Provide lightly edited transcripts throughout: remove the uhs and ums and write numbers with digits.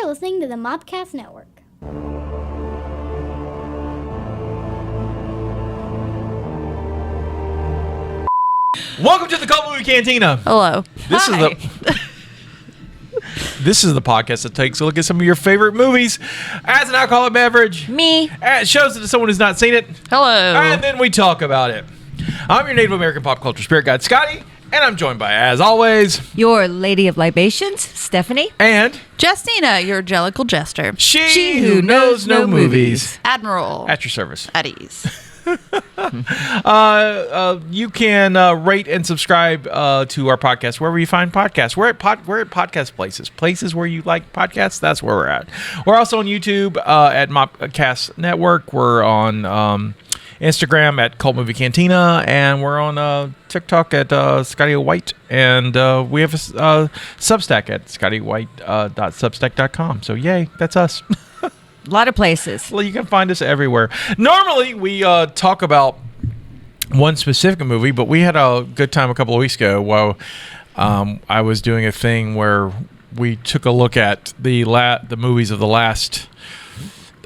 You're listening to the Mopcast Network. Welcome to the Cult Movie Cantina. Hello. This is the podcast that takes a look at some of your favorite movies as an alcoholic beverage. Me. It shows it to someone who's not seen it. Hello. And then we talk about it. I'm your Native American pop culture spirit guide, Scotty, and I'm joined by, as always, your Lady of Libations, Stephanie. And Justina, your jellicle jester. she who knows no movies. Admiral. At your service. At ease. You can rate and subscribe to our podcast wherever you find podcasts. We're at podcast places where you like podcasts. That's where we're at. We're also on YouTube at Mopcast Network. We're on Instagram at Cult Movie Cantina, and we're on TikTok at Scotty White, and we have a Substack at scottywhite.substack.com. So yay, that's us. A lot of places. Well, you can find us everywhere. Normally, we talk about one specific movie, but we had a good time a couple of weeks ago while I was doing a thing where we took a look at the movies of the last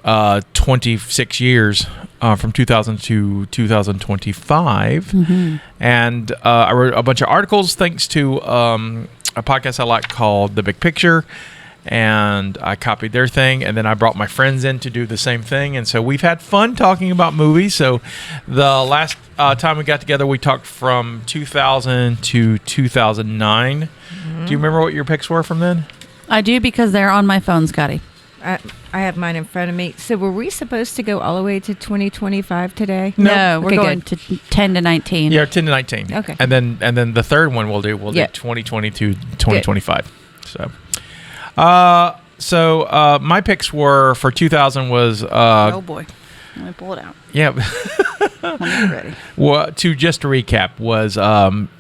26 years from 2000 to 2025. Mm-hmm. And I wrote a bunch of articles thanks to a podcast I like called The Big Picture. And I copied their thing, and then I brought my friends in to do the same thing. And so we've had fun talking about movies. So the last time we got together, we talked from 2000 to 2009. Mm-hmm. Do you remember what your picks were from then? I do, because they're on my phone, Scotty. I have mine in front of me. So were we supposed to go all the way to 2025 today? No, we're okay, going good. to 10 to 19. Yeah, 10 to 19. Okay. And then the third one we'll do 2020 to 2025. Good. So my picks were for 2000 was oh boy, let me pull it out. Yeah. When you're ready. Well, just to recap was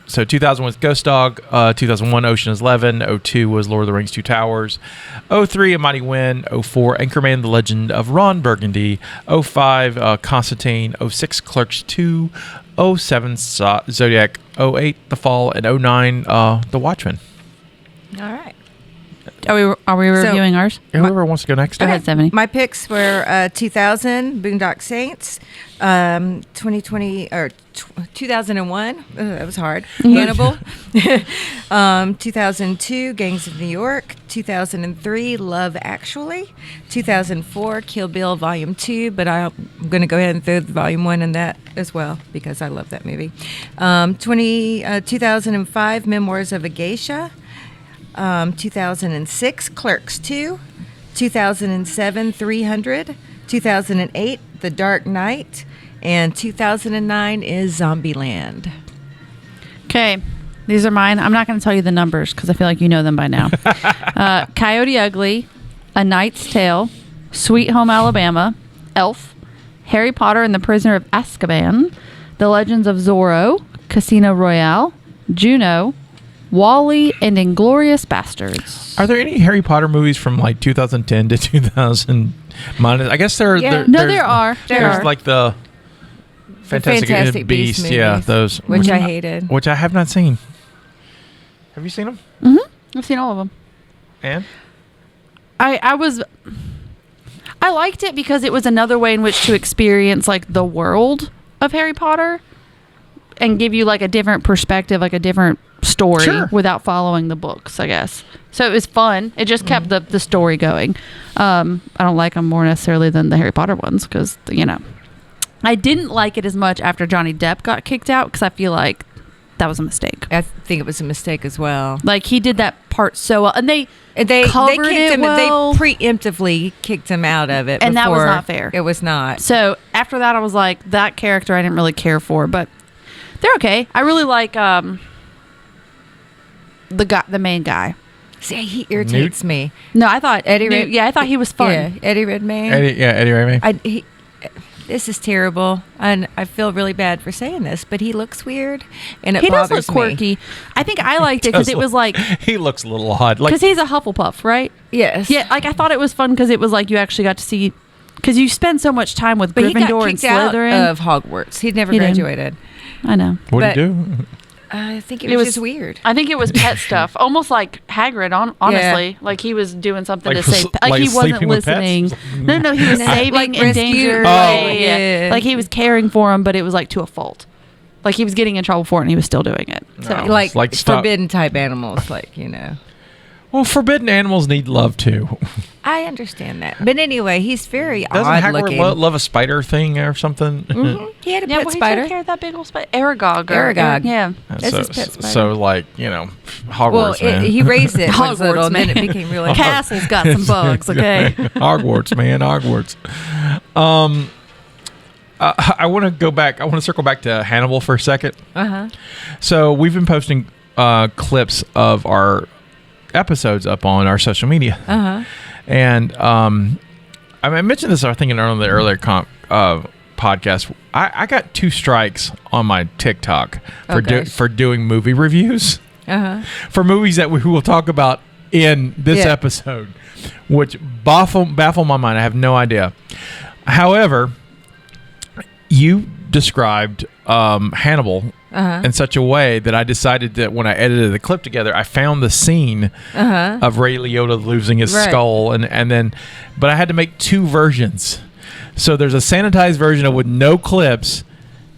so 2000 was Ghost Dog, 2001 Ocean's 11, 02 was Lord of the Rings: Two Towers, 03 A Mighty Wind, 04 Anchorman: The Legend of Ron Burgundy, 05 Constantine, 06 Clerks 2, 07 Zodiac, 08 The Fall, and 09 The Watchmen. All right. Are we reviewing ours? Whoever wants to go next. Go ahead, Stephanie. My picks were 2000 Boondock Saints, 2020 or 2001. That was hard. Hannibal. 2002 Gangs of New York. 2003 Love Actually. 2004 Kill Bill Volume 2. But I'm going to go ahead and throw the Volume 1 in that as well because I love that movie. 2005 Memoirs of a Geisha. 2006, Clerks 2, 2007, 300, 2008, The Dark Knight, and 2009 is Zombieland. Okay, these are mine. I'm not going to tell you the numbers because I feel like you know them by now. Coyote Ugly, A Knight's Tale, Sweet Home Alabama, Elf, Harry Potter and the Prisoner of Azkaban, The Legends of Zorro, Casino Royale, Juno, Wall-E, and Inglourious Bastards. Are there any Harry Potter movies from like 2010 to 2000? I guess there are. Yeah. There are. There's like the Fantastic Beasts, movies, yeah, those. Which I hated. Which I have not seen. Have you seen them? Mm-hmm. I've seen all of them. And? I liked it because it was another way in which to experience like the world of Harry Potter and give you like a different perspective, like a different story without following the books, I guess. So it was fun. It just kept the story going. I don't like them more necessarily than the Harry Potter ones because, I didn't like it as much after Johnny Depp got kicked out because I feel like that was a mistake. I think it was a mistake as well. Like he did that part so well, and they covered kicked it him. Well. They preemptively kicked him out of it, and that was not fair. It was not. So after that, I was like, that character I didn't really care for, but they're okay. I really like the main guy. See, he irritates me. No, I thought Eddie Redmayne. Yeah, I thought he was fun. Yeah, Eddie Redmayne. Eddie Redmayne. This is terrible, and I feel really bad for saying this, but he looks weird, and he bothers does look quirky. me. I think I liked it because it was like he looks a little odd, because he's a Hufflepuff, right? Yes. Yeah, like I thought it was fun because it was like you actually got to see because you spend so much time with But Gryffindor he got and kicked out Slytherin of Hogwarts. He'd never He did. graduated. I know. What did he do? I think it was just weird. I think it was pet stuff, almost like Hagrid. Honestly, like he was doing something Like to save. Like he wasn't sleeping with pets? listening. No, he was saving Like endangered. rescue- Yeah. Like he was caring for him, but it was like to a fault. Like he was getting in trouble for it, and he was still doing it. So No. Like stop- forbidden type animals, like, you know. Well, forbidden animals need love too. I understand that. But anyway, he's very Doesn't odd Hagrid looking. love a spider thing or something? Mhm. He had a yeah, pet well, he spider. took care of that big old spider, Aragog. Aragog. Yeah. That's so, his pet spider. so, like, you know, Hogwarts, Well, man. he raised it when it was Hogwarts, little, and then man. it became really Castle's got some bugs. Okay. Hogwarts, man, Hogwarts. I want to go back. I want to circle back to Hannibal for a second. Uh-huh. So we've been posting clips of our episodes up on our social media. Uh-huh. And I mentioned this, I think, in the earlier podcast. I got 2 strikes on my TikTok for doing movie reviews Uh-huh. for movies that we will talk about in this episode, which baffle my mind. I have no idea. However, you described Hannibal in such a way that I decided that when I edited the clip together, I found the scene of Ray Liotta losing his skull, and then, but I had to make 2 versions. So there's a sanitized version with no clips,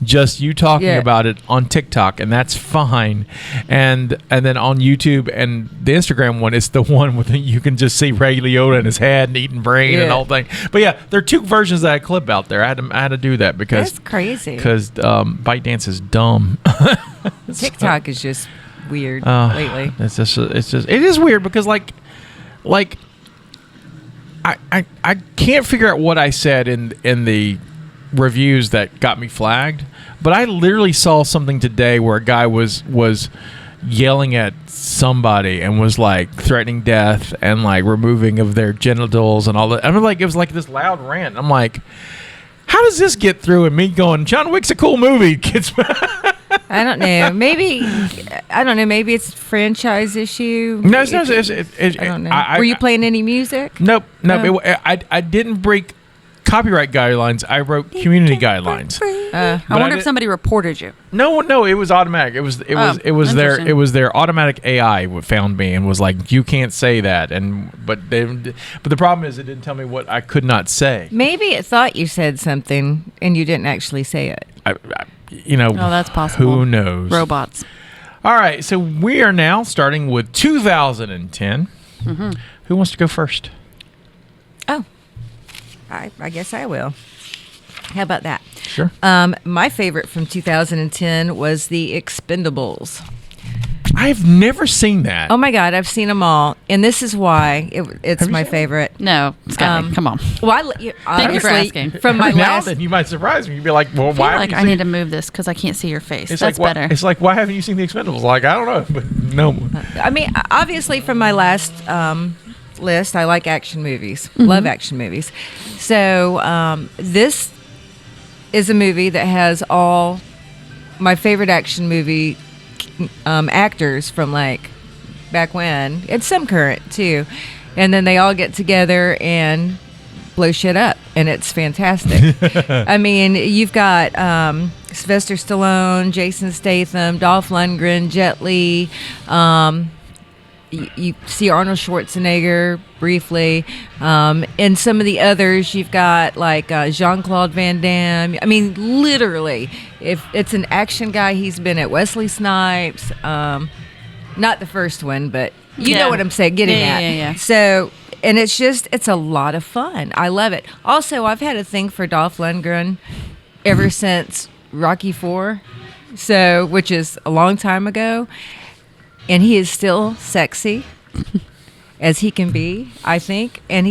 just you talking about it on TikTok, and that's fine. And then on YouTube and the Instagram one, it's the one with you can just see Ray Liotta and his head and eating brain and the whole thing. But yeah, there are 2 versions of that clip out there. I had to do that because That's crazy. Because ByteDance is dumb. TikTok is just weird lately. It is weird because like I can't figure out what I said in the reviews that got me flagged, but I literally saw something today where a guy was yelling at somebody and was like threatening death and like removing of their genitals and all that. I mean, like it was like this loud rant. I'm like, how does this get through? And me going, John Wick's a cool movie, kids. I don't know. Maybe it's a franchise issue. No, I don't know. Were you playing any music? Nope. No. I didn't break copyright guidelines. I wrote community guidelines. I wonder if somebody reported you. No, it was automatic. It was their automatic AI found me and was like, you can't say that. But the problem is it didn't tell me what I could not say. Maybe it thought you said something and you didn't actually say it. Oh, that's possible. Who knows? Robots. All right, so we are now starting with 2010. Mm-hmm. Who wants to go first? Oh, I guess I will. How about that? Sure. My favorite from 2010 was The Expendables. I've never seen that. Oh my God, I've seen them all, and this is why it's Have you my seen favorite. No, Scotty, come on. Well, Thank you for asking. From my now last, then you might surprise me. You'd be like, well, why? Like I need to move this because I can't see your face. It's That's like, better. It's like, why haven't you seen The Expendables? Like, I don't know, but no. I mean, obviously from my last list, I like action movies. Mm-hmm. Love action movies. So this is a movie that has all my favorite action movie actors from like back when, and some current too, and then they all get together and blow shit up, and it's fantastic. I mean, you've got Sylvester Stallone, Jason Statham, Dolph Lundgren, Jet Li. You see Arnold Schwarzenegger briefly, and some of the others you've got like Jean-Claude Van Damme. I mean, literally, if it's an action guy, he's been at Wesley Snipes. Not the first one, but you know what I'm saying, getting at. Yeah. So, and it's a lot of fun. I love it. Also, I've had a thing for Dolph Lundgren ever since Rocky IV, which is a long time ago. And he is still sexy as he can be, I think. And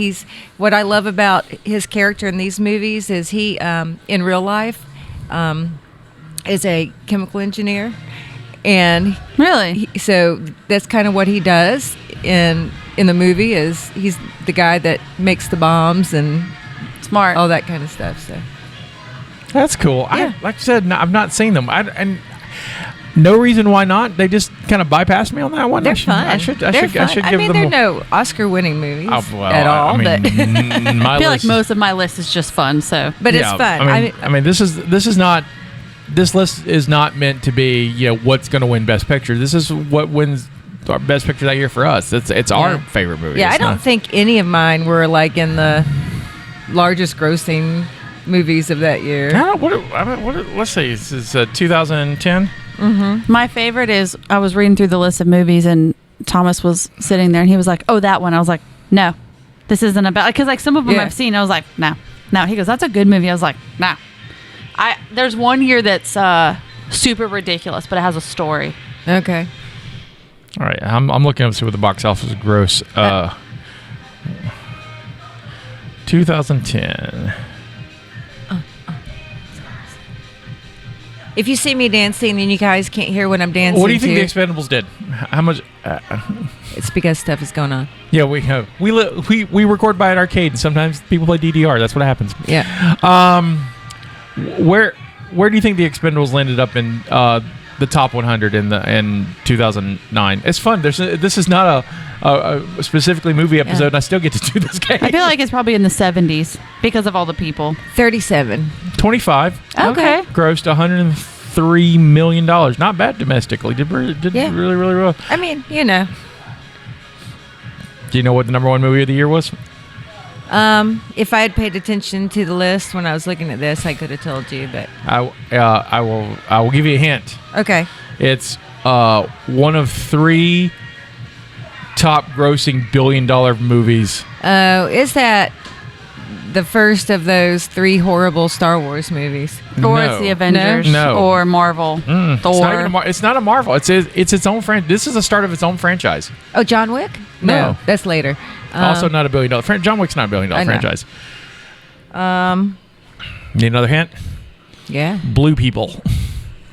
what I love about his character in these movies is he, in real life, is a chemical engineer. And really? So that's kind of what he does in the movie is he's the guy that makes the bombs and Smart. all that kind of stuff. So That's cool. Yeah. Like I said, I've not seen them. And no reason why not. They just kind of bypassed me on that one. they're fun. I should They're give fun. them. They're no Oscar-winning movies at all, I mean, but my I feel list, like most of my list is just fun. So, it's fun. I mean, this is not this list is not meant to be what's going to win Best Picture. This is what wins our Best Picture that year for us. It's our favorite movie. Yeah, I don't think any of mine were like in the largest grossing movies of that year. Let's see. This is 2010. My favorite is, I was reading through the list of movies and Thomas was sitting there and he was like, oh, that one. I was like, no, this isn't about, because like some of them I've seen. I was like, no. He goes, that's a good movie. I was like, no. There's one year that's super ridiculous, but it has a story. Okay. All right, I'm looking up to see what the box office gross. 2010. If you see me dancing and you guys can't hear what I'm dancing, What do you think The Expendables did? How much? It's because stuff is going on. Yeah, we record by an arcade, and sometimes people play DDR. That's what happens. Yeah. Where do you think The Expendables landed up in the top 100 in 2009? It's fun. This is not a specifically movie episode, and I still get to do this game. I feel like it's probably in the 70s because of all the people. 37. 25. Okay. Grossed $103 million. Not bad domestically. Did really well. I mean, Do you know what the number one movie of the year was? If I had paid attention to the list when I was looking at this, I could have told you, but I will give you a hint. Okay. It's one of 3 top grossing billion-dollar movies. Oh, is that the first of those 3 horrible Star Wars movies? Or it's the Avengers. No. Or Marvel. Thor. It's not a Marvel. It's its own franchise. This is the start of its own franchise. Oh, John Wick? No. That's later. Also not a billion-dollar franchise. John Wick's not a billion-dollar franchise. Need another hint? Yeah. Blue People.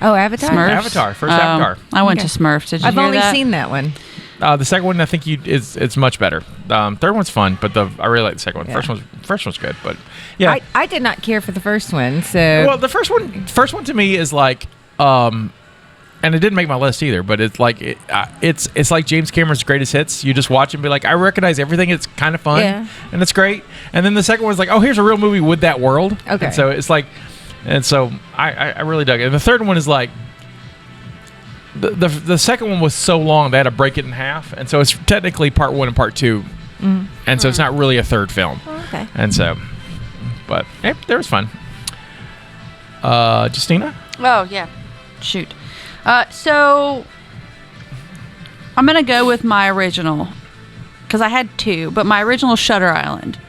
Oh, Avatar? Smurfs? Avatar. First Avatar. I went to Smurfs. Did you I've hear only that? seen that one. The second one, I think it's much better. Third one's fun, but I really like the second one. Yeah. First one's good, but yeah. I did not care for the first one, so. Well, the first one to me is like, and it didn't make my list either, but it's like it's like James Cameron's greatest hits. You just watch and be like, I recognize everything. It's kind of fun, and it's great. And then the second one's like, oh, here's a real movie with that world. Okay. And so it's like, I really dug it. And the third one is like. The second one was so long they had to break it in half, and so it's technically part 1 and part 2, and so it's not really a third film. Oh, okay. And so, but there was fun. Justina? Oh, yeah. Shoot. So, I'm going to go with my original, because I had 2, but my original Shutter Island.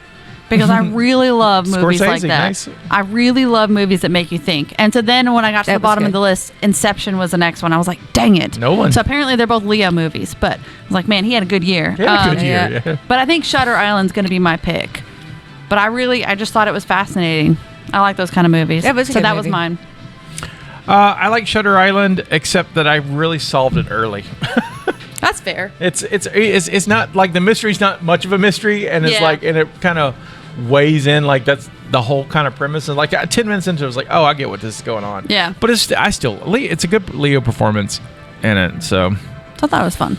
Because I really love movies like that. Nice. I really love movies that make you think. And so then when I got to the bottom of the list, Inception was the next one. I was like, dang it. Nolan. So apparently they're both Leo movies. But I was like, man, he had a good year. He had a good year, yeah. But I think Shutter Island's going to be my pick. But I just thought it was fascinating. I like those kind of movies. That was a so good that movie. was mine. I like Shutter Island, except that I really solved it early. That's fair. It's not like the mystery's not much of a mystery, and it's like, and it kind of weighs in like that's the whole kind of premise. And like 10 minutes into it, I was like, oh, I get what this is going on. Yeah. But it's a good Leo performance in it. So I thought it was fun.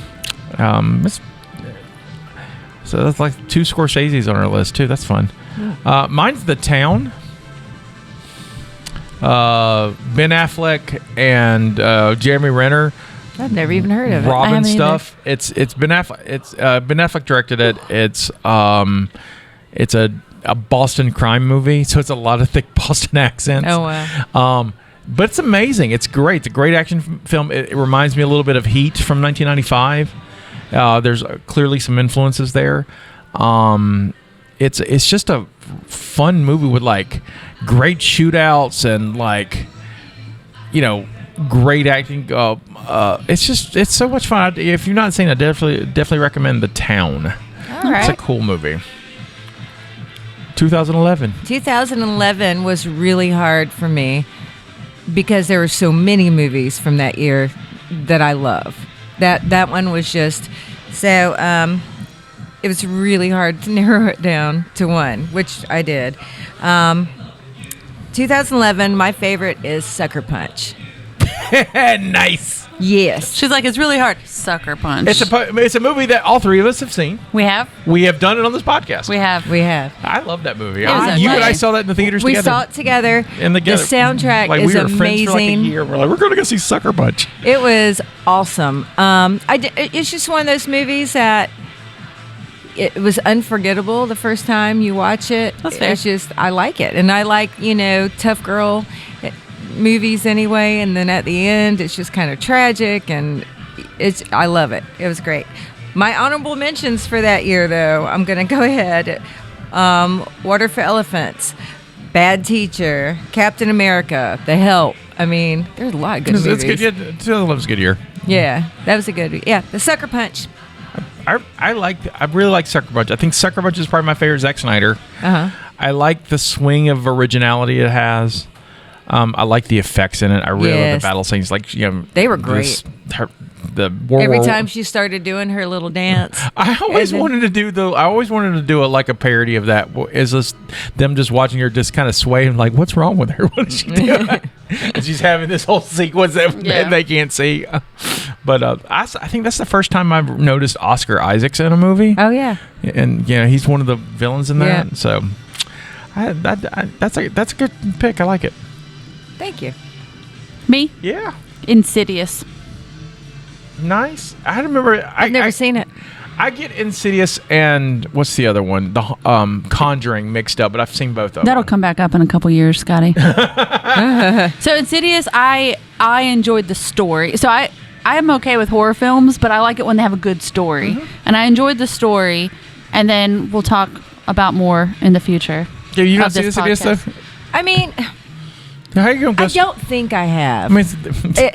So that's like 2 Scorseses on our list too. That's fun. Mine's The Town. Ben Affleck and Jeremy Renner. I've never even heard of it. Robin stuff. It's Ben Affleck. Ben Affleck directed it. It's a Boston crime movie, so it's a lot of thick Boston accents. Oh wow! But it's amazing. It's great. It's a great action film. It reminds me a little bit of Heat from 1995. There's clearly some influences there. It's just a fun movie with like great shootouts and like great acting. It's so much fun. If you've not seen it, definitely recommend The Town. All right. It's a cool movie. 2011. 2011 was really hard for me because there were so many movies from that year that I love. That one was just so. It was really hard to narrow it down to one, which I did. 2011, my favorite is Sucker Punch. Nice. Yes. She's like, it's really hard. Sucker Punch. It's a movie that all three of us have seen. We have? We have done it on this podcast. We have. I love that movie. It was You and I okay. saw that in the theaters We together. saw it together. And the soundtrack like, is we were friends for like a amazing. year. We're like, we're going to go see Sucker Punch. It was awesome. It's just one of those movies that it was unforgettable the first time you watch it. That's fair. It's just, I like it. And I like, tough girl movies anyway. And then at the end, it's just kind of tragic. And I love it. It was great. My honorable mentions for that year, though, I'm going to go ahead. Water for Elephants, Bad Teacher, Captain America, The Help. I mean, there's a lot of good movies. It's good. Yeah, 2011 was a good year. Yeah, that was a good. Yeah, The Sucker Punch. I really like Sucker Punch. I think Sucker Punch is probably my favorite Zack Snyder. I like the swing of originality it has. I like the effects in it. I really love the battle scenes. Like, they were great. The World Every War time she started doing her little dance. I always wanted to do like a parody of that. Is this them just watching her just kind of sway and like, what's wrong with her? What is she doing? And she's having this whole sequence that they can't see. But I think that's the first time I've noticed Oscar Isaac's in a movie. Oh yeah, and he's one of the villains in that. Yeah. So that's a good pick. I like it. Thank you. Me? Yeah, Insidious. nice. I remember. I've never seen it. I get Insidious and what's the other one? The Conjuring mixed up, but I've seen both of them. That'll come back up in a couple years, Scotty. So Insidious, I enjoyed the story. So I am okay with horror films, but I like it when they have a good story. And I enjoyed the story, and then we'll talk about more in the future. Yeah, you not of seen this Insidious podcast. though? I mean, How are you gonna go? I don't think I have. I mean,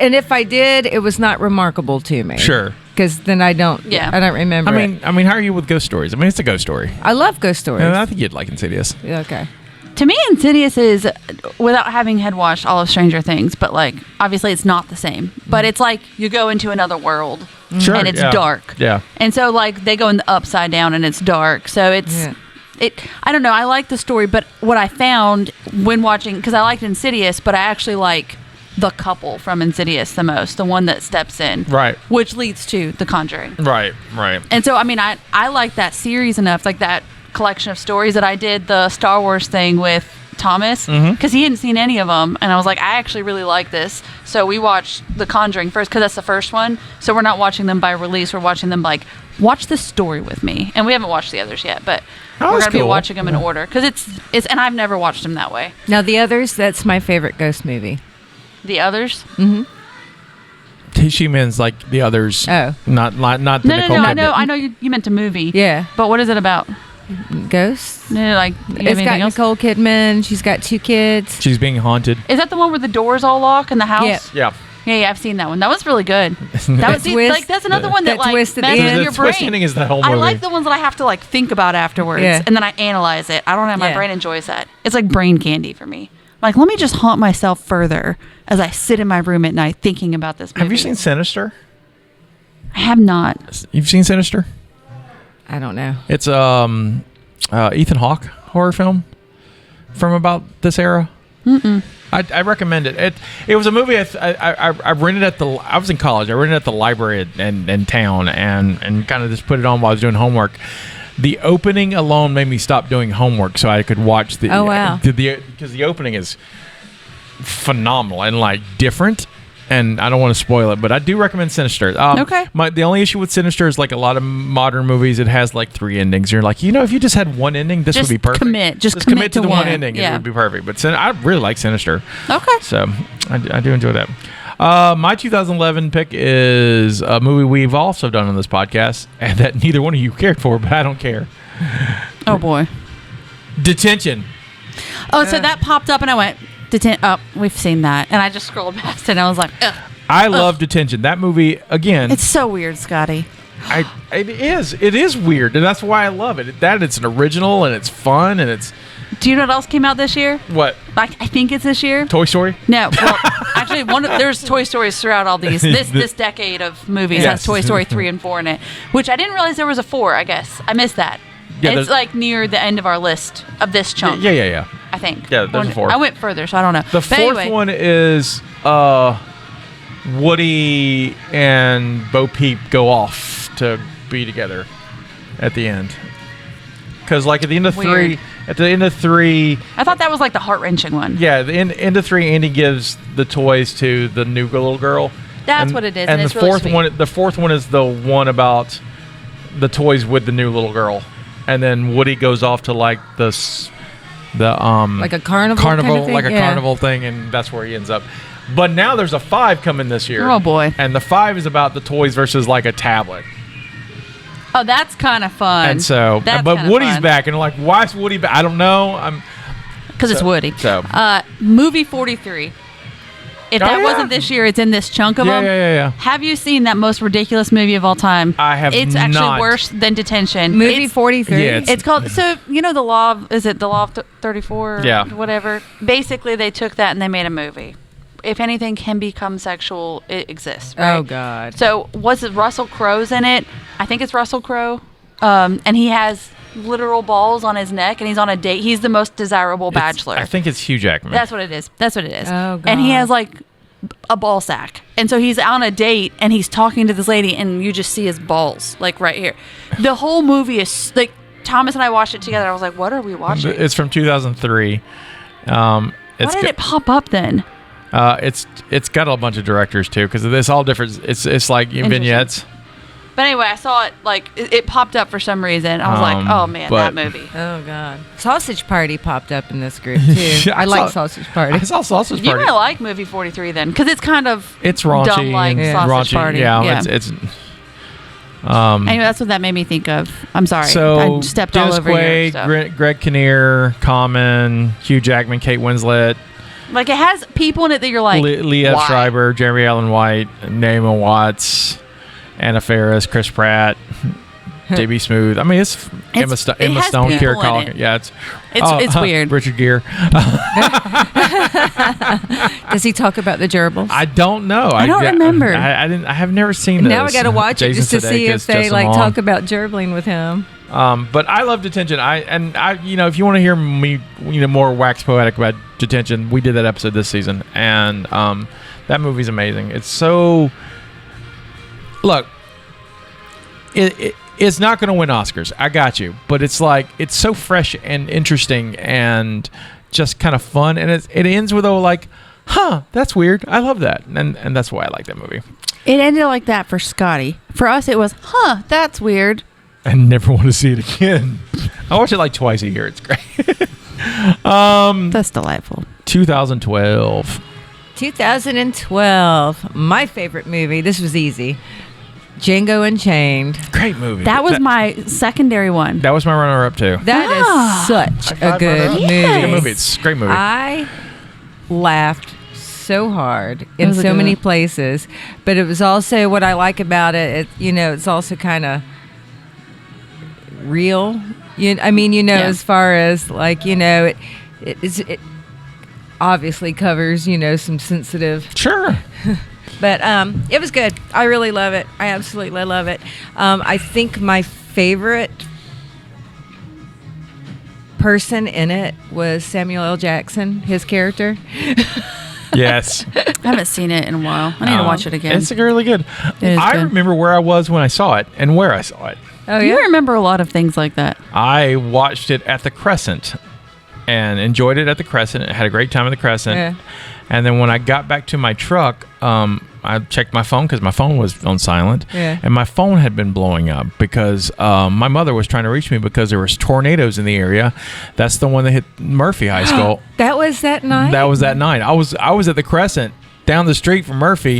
And if I did, it was not remarkable to me. sure. Because then I don't. Yeah. I don't remember. I mean, how are you with ghost stories? I mean, it's a ghost story. I love ghost stories. And I think you'd like Insidious. Okay. To me, Insidious is, without having had watched all of Stranger Things, but like, obviously it's not the same. But it's like you go into another world. Sure, And it's yeah. dark. Yeah. And so, like, they go in the upside down and it's dark. So it's. Yeah. I don't know. I like the story, but what I found when watching, because I liked Insidious, but I actually like the couple from Insidious the most, the one that steps in, Right. which leads to The Conjuring. Right. And so, I mean, I like that series enough, like that collection of stories that I did the Star Wars thing with Thomas, because he hadn't seen any of them, and I was like, I actually really like this. So we watched The Conjuring first, because that's the first one. So we're not watching them by release. We're watching them like, watch this story with me. And we haven't watched the others yet, but we're that's going to be cool. watching them in order, because it's and I've never watched them that way. Now the others. That's my favorite ghost movie. The others? She means like the others. Oh. Not the No, Nicole Kidman. I know you meant a movie. Yeah. But what is it about? Ghosts. No, like, you have It's got anything else? Nicole Kidman. She's got 2 kids. She's being haunted. Is that the one where the doors all lock in the house? Yeah. Yeah. Yeah, I've seen that one. That was really good. That was twist- like that's another one that that like twist at the messes end. with your The twist brain. ending is the whole I movie. like the ones that I have to like think about afterwards, Yeah. and then I analyze it. I don't know. My Yeah. brain enjoys that. It's like brain candy for me. Like, let me just haunt myself further as I sit in my room at night thinking about this movie. Have you seen Sinister? I have not. You've seen Sinister? I don't know. It's Ethan Hawke horror film from about this era. I recommend it. It was a movie I rented at the. I was in college. I rented at the library in town and kind of just put it on while I was doing homework. The opening alone made me stop doing homework so I could watch the. Oh, wow. Because the opening is phenomenal and like different. And I don't want to spoil it, but I do recommend Sinister. Okay. The only issue with Sinister is like a lot of modern movies, it has like 3 endings. You're like, if you just had one ending, this Just would be perfect. commit. Just commit commit to to the one one. ending. Yeah. It would be perfect. But I really like Sinister. Okay. So I do enjoy that. My 2011 pick is a movie we've also done on this podcast, and that neither one of you cared for, but I don't care. Oh boy. Detention. Oh, so that popped up and I went, we've seen that. And I just scrolled past it and I was like, ugh. I love Detention. That movie, again, It's so weird, Scotty. it is weird, and that's why I love it. It's an original, and it's fun, and it's Do you know what else came out this year? what I think it's this year. Toy Story. No, well, actually, there's Toy Stories throughout all these. This decade of movies Yes. has Toy Story 3 and 4 in it, which I didn't realize there was a 4. I guess I missed that. Yeah, it's there's- like near the end of our list of this chunk. Yeah. I think. Yeah, there's a 4. I went further, so I don't know. The But fourth anyway, one is Woody and Bo Peep go off to be together at the end. Because like at the end of Weird. three, I thought that was like the heart-wrenching one. yeah, the end of 3, Andy gives the toys to the new little girl. That's what it is, And and the it's really fourth sweet. one, the fourth one is the one about the toys with the new little girl, and then Woody goes off to like Like a carnival kind of thing? like a Yeah. carnival thing, and that's where he ends up. But now there's a 5 coming this year. Oh, boy. And the 5 is about the toys versus like a tablet. Oh, that's kind of fun. And so, That's but kinda Woody's fun. back, and like, why is Woody back? I don't know. Because it's Woody. so. Movie 43. If Oh, that yeah. wasn't this year, it's in this chunk of them. Yeah. Have you seen that most ridiculous movie of all time? I have It's actually not. worse than Detention. Movie It's- 43. Yeah, It's called, so, you know, the law of, is it the law of 34 or Yeah. whatever? Basically, they took that and they made a movie. If anything can become sexual, it exists. Right? Oh, God. So, was it Russell Crowe's in it? I think it's Russell Crowe. And he has literal balls on his neck and he's on a date. He's the most desirable bachelor. I think it's Hugh Jackman. That's what it is. That's what it is. Oh, And he God. has like a ball sack. And so he's on a date and he's talking to this lady and you just see his balls like right here. The whole movie is like Thomas and I watched it together. I was like, what are we watching? It's from 2003. Why did it pop up then? It's got a bunch of directors too, because it's all different. It's like vignettes. But anyway, I saw it like it popped up for some reason. I was like, oh man, but- that movie. Oh, God. Sausage Party popped up in this group, too. I like Sausage Party. I saw Sausage You Party. might like movie 43 then, because it's kind of It's raunchy, dumb like and Sausage raunchy. Party. Yeah, it's Anyway, that's what that made me think of. I'm sorry. so I stepped Dennis all over your Quaid, stuff. Greg Kinnear, Common, Hugh Jackman, Kate Winslet, Like it has people in it that you're like, Lee F. why? Schreiber, Jeremy Allen White, Naomi Watts, Anna Faris, Chris Pratt, JB Smooth. I mean, it's Emma, it Emma has Stone, people Keira in Culkin. it. Yeah, It's weird. Richard Gere. Does he talk about the gerbils? I don't know. I don't remember. I didn't. I have never seen. Now I those. got to watch it Jason just to see Sudeikis, if they Justin like Long. talk about gerbling with him. But I love Detention. You know, if you want to hear me, more wax poetic about Detention, we did that episode this season, and that movie's amazing. It's so. Look, it's not going to win Oscars. I got you, but it's like it's so fresh and interesting and just kind of fun, and it ends with that's weird. I love that, and that's why I like that movie. It ended like that for Scotty. For us, it was, that's weird. I never want to see it again. I watch it like twice a year. It's great. That's delightful. 2012. 2012. My favorite movie. This was easy. Django Unchained. Great movie. That was my secondary one. That was my runner-up too. That is such a good runner-up. movie. Yes. Good movie. It's a great movie. I laughed so hard It in was a so good many one. places, but it was also what I like about it. It's also kind of real. Yeah. As far as it obviously covers some sensitive. Sure. But it was good. I really love it. I absolutely love it. I think my favorite person in it was Samuel L. Jackson, his character. Yes. I haven't seen it in a while. I need to watch it again. It's really good. is I good. remember where I was when I saw it and where I saw it. Oh, You remember a lot of things like that. I watched it at the Crescent and enjoyed it at the Crescent. I had a great time at the Crescent. Yeah. And then when I got back to my truck, I checked my phone because my phone was on silent. Yeah. And my phone had been blowing up because my mother was trying to reach me because there was tornadoes in the area. That's the one that hit Murphy High School. That was that night? That was that night. I was at the Crescent down the street from Murphy.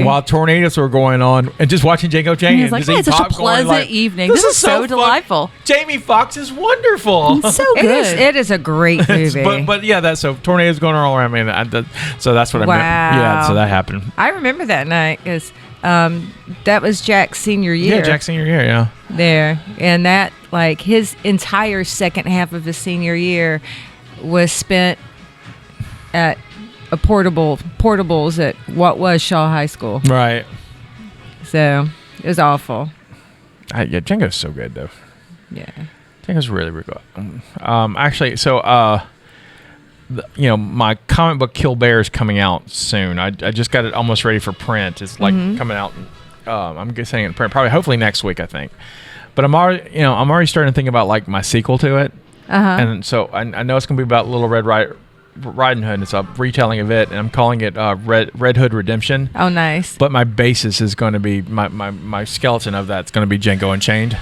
While tornadoes were going on and just watching Django And Jane. he's like, just it's eat such a popcorn, pleasant evening. This is so fun. delightful. Jamie Foxx is wonderful. It's so It good. is. It is a great movie. but yeah, so tornadoes going all around me. So that's what I meant. Wow. Yeah, so that happened. I remember that night because that was Jack's senior year. Yeah, Jack's senior year, yeah. There. And that, his entire second half of his senior year was spent at a portables at what was Shaw High School. Right. So it was awful. Yeah, Django's so good, though. Yeah. Django's really, really good. Actually, so my comic book Kill Bear is coming out soon. I just got it almost ready for print. It's like coming out. I'm saying it probably hopefully next week, I think. But I'm already starting to think about like my sequel to it. And so I know it's going to be about Little Red Riding Hood. It's a retelling of it, and I'm calling it Red Hood Redemption. Oh, nice. But my basis is going to be my skeleton of that's going to be Django Unchained.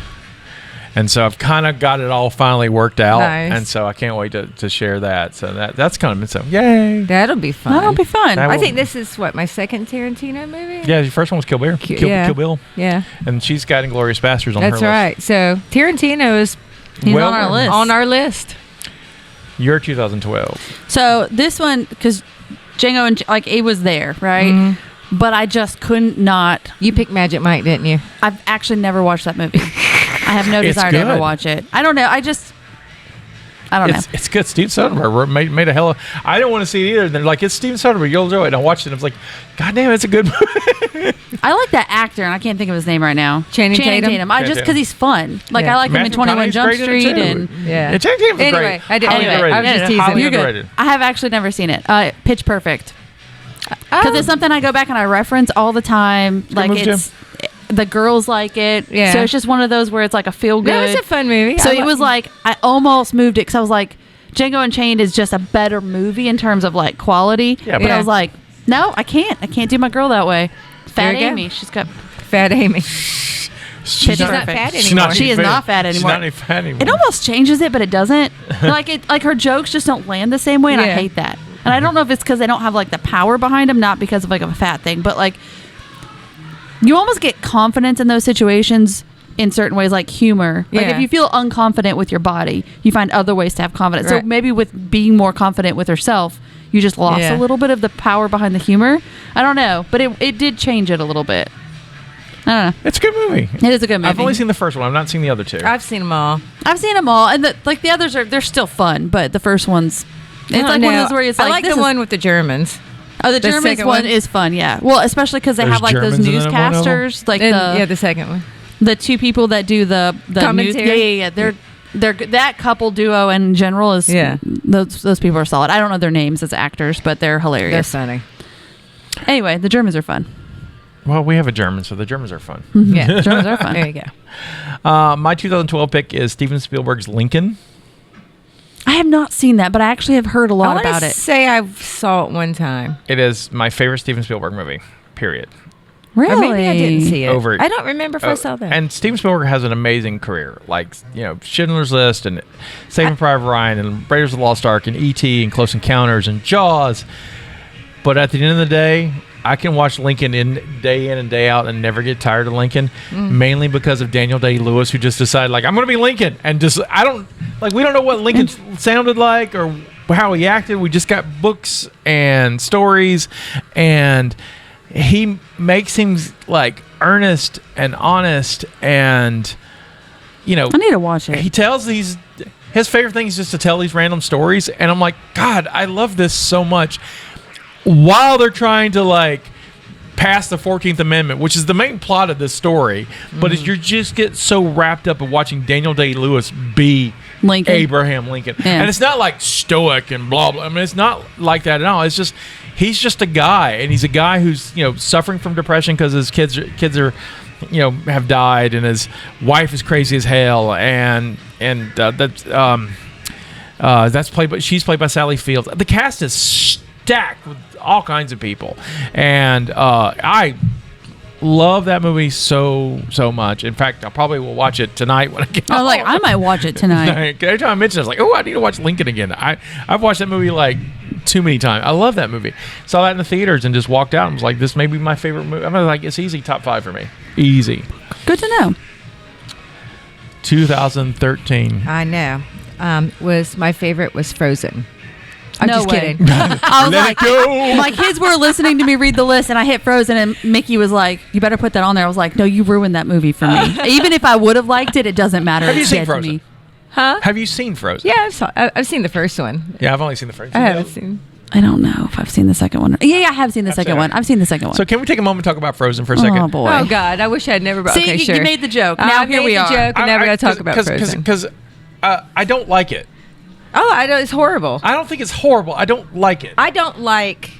And so I've kind of got it all finally worked out. Nice. And so I can't wait to share that. So that's kind of so yay. That'll be fun. That'll be fun. That I will- think this is my second Tarantino movie? Yeah, your first one was Kill Bear. Kill Bill. Yeah. And she's got Inglourious Basterds on her That's list. right. So Tarantino is He's Well on our done. list. on our list. Your 2012. So this one, because Django and like it was there, right? But I just couldn't not. You picked Magic Mike, didn't you? I've actually never watched that movie. I have no It's desire to ever good. watch it. I don't know. I don't know. It's good. Steve Soderbergh made a hell of... I didn't want to see it either. They're like, it's Steven Soderbergh. You'll enjoy it. And I watched it and I was like, God damn, it's a good movie. I like that actor, and I can't think of his name right now. Channing Tatum? I just because he's fun. Like Yeah. I like him in Matthew 21 McConaughey's Jump great in it, Street, too. and Yeah. Channing Tatum's Anyway, great. I did- Highly anyway, underrated. I was just teasing. Highly You're good. underrated. I have actually never seen it. Pitch Perfect. Because it's something I go back and I reference all the time. Like movie, it's the girls like it. Yeah. So it's just one of those where it's like a feel good. That was a fun movie. So I it was like I almost moved it because I was like, Django Unchained is just a better movie in terms of like quality. Yeah, but but- I was like, no, I can't do my girl that way. Fat There you go. Amy, she's got Fat Amy. She's not perfect. fat She's anymore. She is not fat She's anymore. not any fat anymore. It almost changes it, but it doesn't. like her jokes just don't land the same way, and I Yeah. hate that. And I don't know if it's because they don't have like the power behind them, not because of like a fat thing, but like you almost get confidence in those situations in certain ways, like humor. Like Yeah. if you feel unconfident with your body, you find other ways to have confidence. Right. So maybe with being more confident with herself, you just lost Yeah. a little bit of the power behind the humor. I don't know, but it did change it a little bit. I don't know. It's a good movie. It is a good movie. I've only seen the first one. I've not seen the other two. I've seen them all. I've seen them all, and the others they're still fun, but the first one's it's like one of those where it's I like like this the is- one with the Germans. Oh, the the Germans second one one. is fun, yeah. Well, especially because they There's have like those Germans in one of them? newscasters, like And, the second one. the two people that do the news. Commentary? Yeah. They're that couple duo in general is Yeah. those people are solid. I don't know their names as actors, but they're They're hilarious. funny. Anyway, the Germans are fun. Well, we have a German, so the Germans are fun. Yeah. Germans are fun. There you go. My 2012 pick is Steven Spielberg's Lincoln. I have not seen that, but I actually have heard a lot I about wanna it. say I saw it one time. It is my favorite Steven Spielberg movie, period. Really? Or maybe I didn't see it. Over- I don't remember if I saw that. And Steven Spielberg has an amazing career, like Schindler's List and Saving Private Ryan and Raiders of the Lost Ark and E.T. and Close Encounters and Jaws. But at the end of the day, I can watch Lincoln in and day out and never get tired of Lincoln, mainly because of Daniel Day-Lewis, who just decided like I'm going to be Lincoln, and just we don't know what Lincoln sounded like or how he acted. We just got books and stories, and he makes him like earnest and honest, and I need to watch it. he tells his favorite thing is just to tell these random stories, and I'm like, God, I love this so much. While they're trying to like pass the 14th Amendment, which is the main plot of this story, but you just get so wrapped up in watching Daniel Day-Lewis be Lincoln. Abraham Lincoln, Yeah. and it's not like stoic and blah blah. I mean, it's not like that at all. It's just he's just a guy, and he's a guy who's suffering from depression because his kids are have died, and his wife is crazy as hell, and she's played by Sally Fields. The cast is stacked with all kinds of people, and I love that movie so much. In fact, I probably will watch it tonight when I get I was home. like, I might watch it tonight. Every time I mention it, I was like, oh, I need to watch Lincoln again. I've watched that movie like too many times. I love that movie. Saw that in the theaters and just walked out and was like, this may be my favorite movie. I'm like, it's easy top 5 for me. Easy. Good to know. 2013. I know. Was my favorite was Frozen. I'm No just way. kidding. I was Let like, it go. my kids were listening to me read the list, and I hit Frozen, and Mickey was like, "You better put that on there." I was like, "No, you ruined that movie for me. Even if I would have liked it, it doesn't matter. Have you It's seen dead to Frozen? me." Huh? Have you seen Frozen? Yeah, I've seen the first one. Yeah, I've only seen the first. I haven't seen. I don't know if I've seen the second one. Yeah, I have seen the second one. I've seen the second one. So can we take a moment to talk about Frozen for a second? Oh boy. Oh God, I wish I'd never. See, okay, you sure. made the joke. I Now made here we the are. joke, and now we got to talk about Frozen. Because I don't like it. Oh, I don't. It's horrible. I don't think it's horrible. I don't like it. I don't like.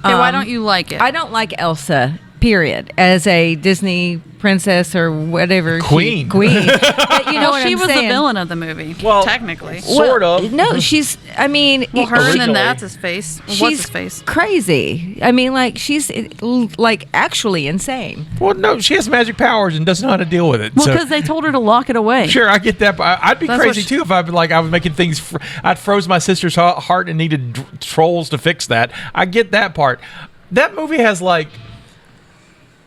Okay, why don't you like it? I don't like Elsa. Period. As a Disney princess or whatever. Queen. Queen. But you know what she I'm was saying? the villain of the movie. Well, technically. Sort of. No, she's. I mean, Well, her and Originally. then that's his face. Well, she's what's his face? crazy. I mean, like she's like actually insane. Well, no, she has magic powers and doesn't know how to deal with it. Well, so. because they told her to lock it away. Sure, I get that. But I'd be That's crazy what too if I was making things. I'd froze my sister's heart and needed trolls to fix that. I get that part. That movie has like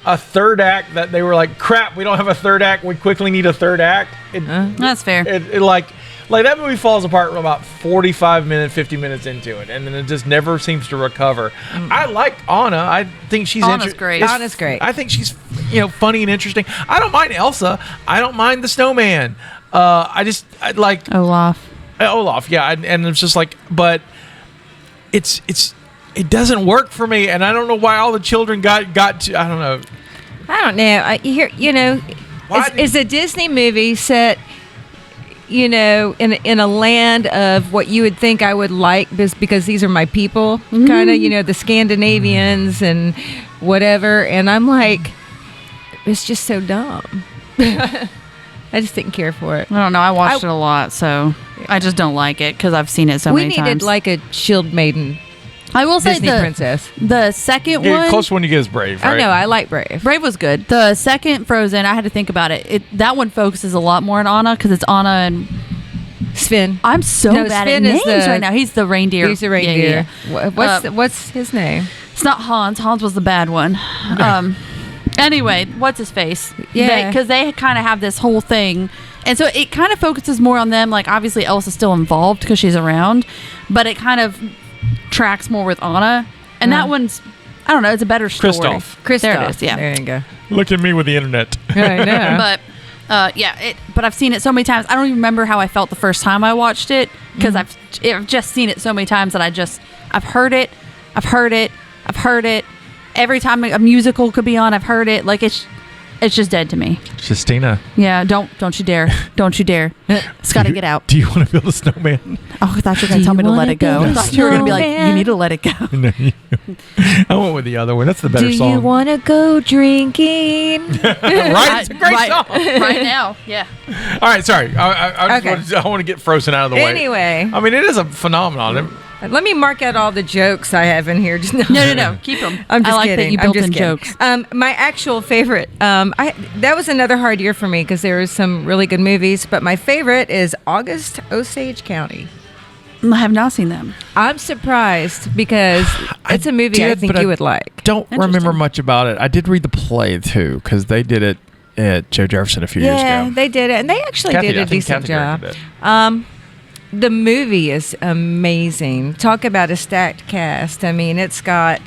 a third act that they were like, crap, we don't have a third act. We quickly need a third act. That's fair. It like that movie falls apart about 45 minutes, 50 minutes into it, and then it just never seems to recover. I like Anna. I think she's Anna's great. Anna's great. I think she's funny and interesting. I don't mind Elsa. I don't mind the snowman. I like Olaf. Olaf. Yeah, and it's just like, but it doesn't work for me, and I don't know why all the children got to. I don't know. I don't know. It's a Disney movie set, in a land of what you would think I would like, because these are my people, kind of, the Scandinavians and whatever. And I'm like, it's just so dumb. I just didn't care for it. I don't know. I watched it a lot, so I just don't like it because I've seen it so many times. We needed like a shield maiden I will say Disney princess. the second Yeah, one. close one you get is Brave, right? I know. I like Brave. Brave was good. The second Frozen, I had to think about it. That one focuses a lot more on Anna because it's Anna and Sven. I'm so No, bad Sven at is names the- right now. He's the reindeer. He's a reindeer. What's his name? It's not Hans. Hans was the bad one. Anyway, what's his face? Yeah. Because they kind of have this whole thing. And so it kind of focuses more on them. Like, obviously, Elsa's still involved because she's around. But it kind of tracks more with Anna. And that one's, I don't know, it's a better story. Kristoff. There it is, yeah. There you go. Look at me with the internet. I know. But but I've seen it so many times. I don't even remember how I felt the first time I watched it because I've just seen it so many times that I've heard it. Every time a musical could be on, I've heard it. Like it's just dead to me. Justina. Yeah, don't you dare. Don't you dare. It's got to get out. Do you want to build a snowman? Oh, I thought you were going to tell me to let it go. I thought you were going to be like, snowman? you need to let it go. No, I went with the other one. That's the better Do song. you want to go drinking? Right? It's a great song. Right now, yeah. All right, sorry. I want to get Frozen out of the way. Anyway. I mean, it is a phenomenon. Let me mark out all the jokes I have in here. No. Keep them. I'm just I like kidding. that you I'm built just in kidding. jokes. My actual favorite, that was another hard year for me because there was some really good movies, but my favorite is August Osage County. I have not seen them. I'm surprised because it's a movie I think you would like. Don't remember Interesting. much about it. I did read the play, too, because they did it at Joe Jefferson a few years ago. Yeah, they did it, and they actually did a decent job. The movie is amazing. Talk about a stacked cast. I mean, it's got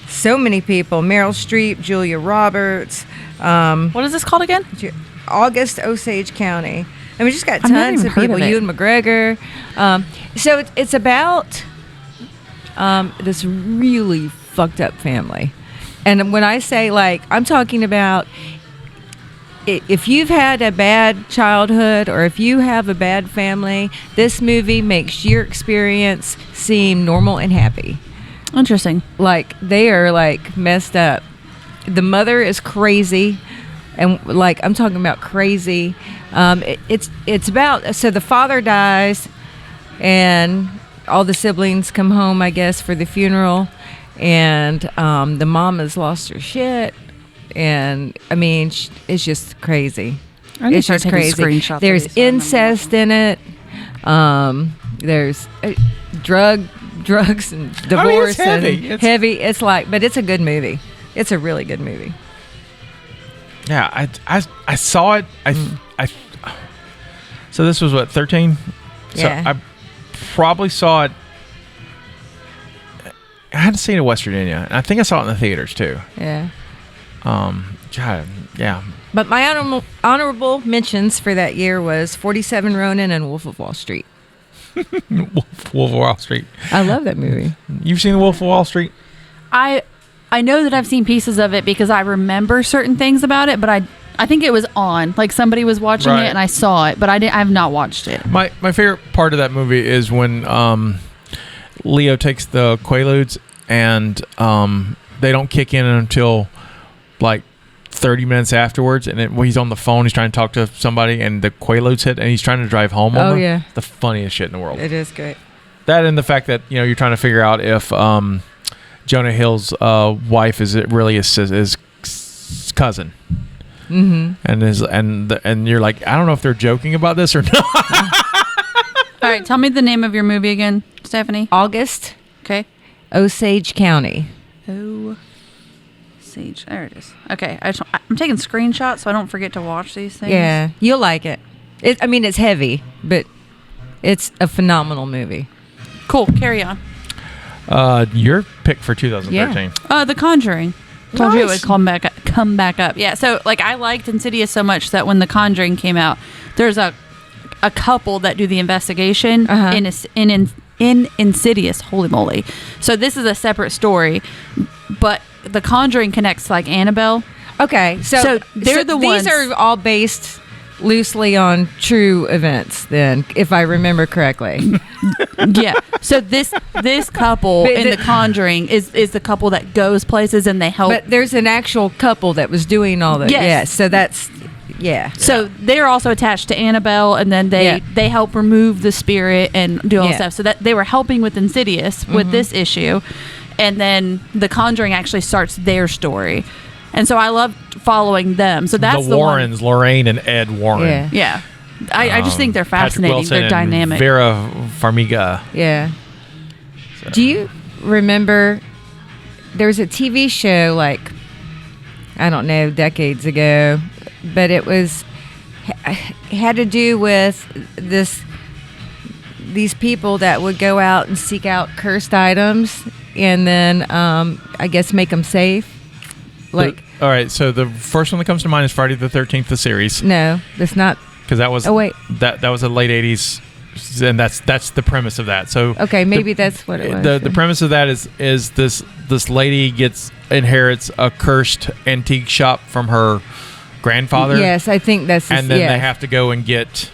so many people. Meryl Streep, Julia Roberts. What is this called again? August Osage County. I mean, just got I've never tons even of heard people. of it. Ewan McGregor. So it's about this really fucked up family. And when I say, like, I'm talking about if you've had a bad childhood or if you have a bad family, this movie makes your experience seem normal and happy. Interesting. Like, they are, like, messed up. The mother is crazy. And, like, I'm talking about crazy. It's about, so the father dies and all the siblings come home, I guess, for the funeral. And the mom has lost her shit. And, I mean, it's just crazy. It's just crazy. There's incest in it. There's drugs and divorce. It's heavy. And heavy. It's like, but it's a good movie. It's a really good movie. Yeah, I saw it. So this was what, 13? Yeah. So I probably saw it. I hadn't seen it in West Virginia, and I think I saw it in the theaters too. Yeah. God, yeah. But my honorable mentions for that year was 47 Ronin and Wolf of Wall Street. Wolf of Wall Street. I love that movie. You've seen the Wolf of Wall Street? I know that I've seen pieces of it because I remember certain things about it, but I think it was on. Like somebody was watching Right. it and I saw it, but I have not watched it. My favorite part of that movie is when Leo takes the Quaaludes and they don't kick in until like 30 minutes afterwards, and when he's on the phone, he's trying to talk to somebody, and the Quaaludes hit, and he's trying to drive home. Oh, them. yeah. The funniest shit in the world. It is great. That and the fact that you're trying to figure out if Jonah Hill's wife is really his cousin. Mm-hmm. And you're like, I don't know if they're joking about this or not. All right, tell me the name of your movie again, Stephanie. August, Okay. Osage County. Osage. There it is. Okay. I'm taking screenshots so I don't forget to watch these things. Yeah, you'll like it. It's heavy, but it's a phenomenal movie. Cool. Carry on. Your pick for 2013. The Conjuring. Told you it would Nice. come back up. Yeah. So like I liked Insidious so much that when The Conjuring came out, there's a couple that do the investigation in Insidious. Holy moly! So this is a separate story, but The Conjuring connects like Annabelle. Okay, so they're the ones. These are all based loosely on true events, then, if I remember correctly. Yeah. So this couple But in The Conjuring is the couple that goes places and they help. But there's an actual couple that was doing all that. Yes. Yes. So that's So they're also attached to Annabelle, and then they help remove the spirit and do all Yeah. stuff. So that they were helping with Insidious with this issue, and then The Conjuring actually starts their story, and so I love following them. So that's the Warrens, Lorraine and Ed Warren. Yeah. Yeah, I just think they're Patrick fascinating. Wilson They're and dynamic. Vera Farmiga. Yeah. Do you remember there was a TV show like, I don't know, decades ago, but it had to do with these people that would go out and seek out cursed items and then I guess make them safe. Like, all right, so the first one that comes to mind is Friday the 13th, the series, no, that's not. because that was Oh, wait. that was a late 80s, and that's the premise of that. So Okay, maybe that's what it was. The premise of that is this lady inherits a cursed antique shop from her grandfather. Yes, I think that's. And then they have to go and get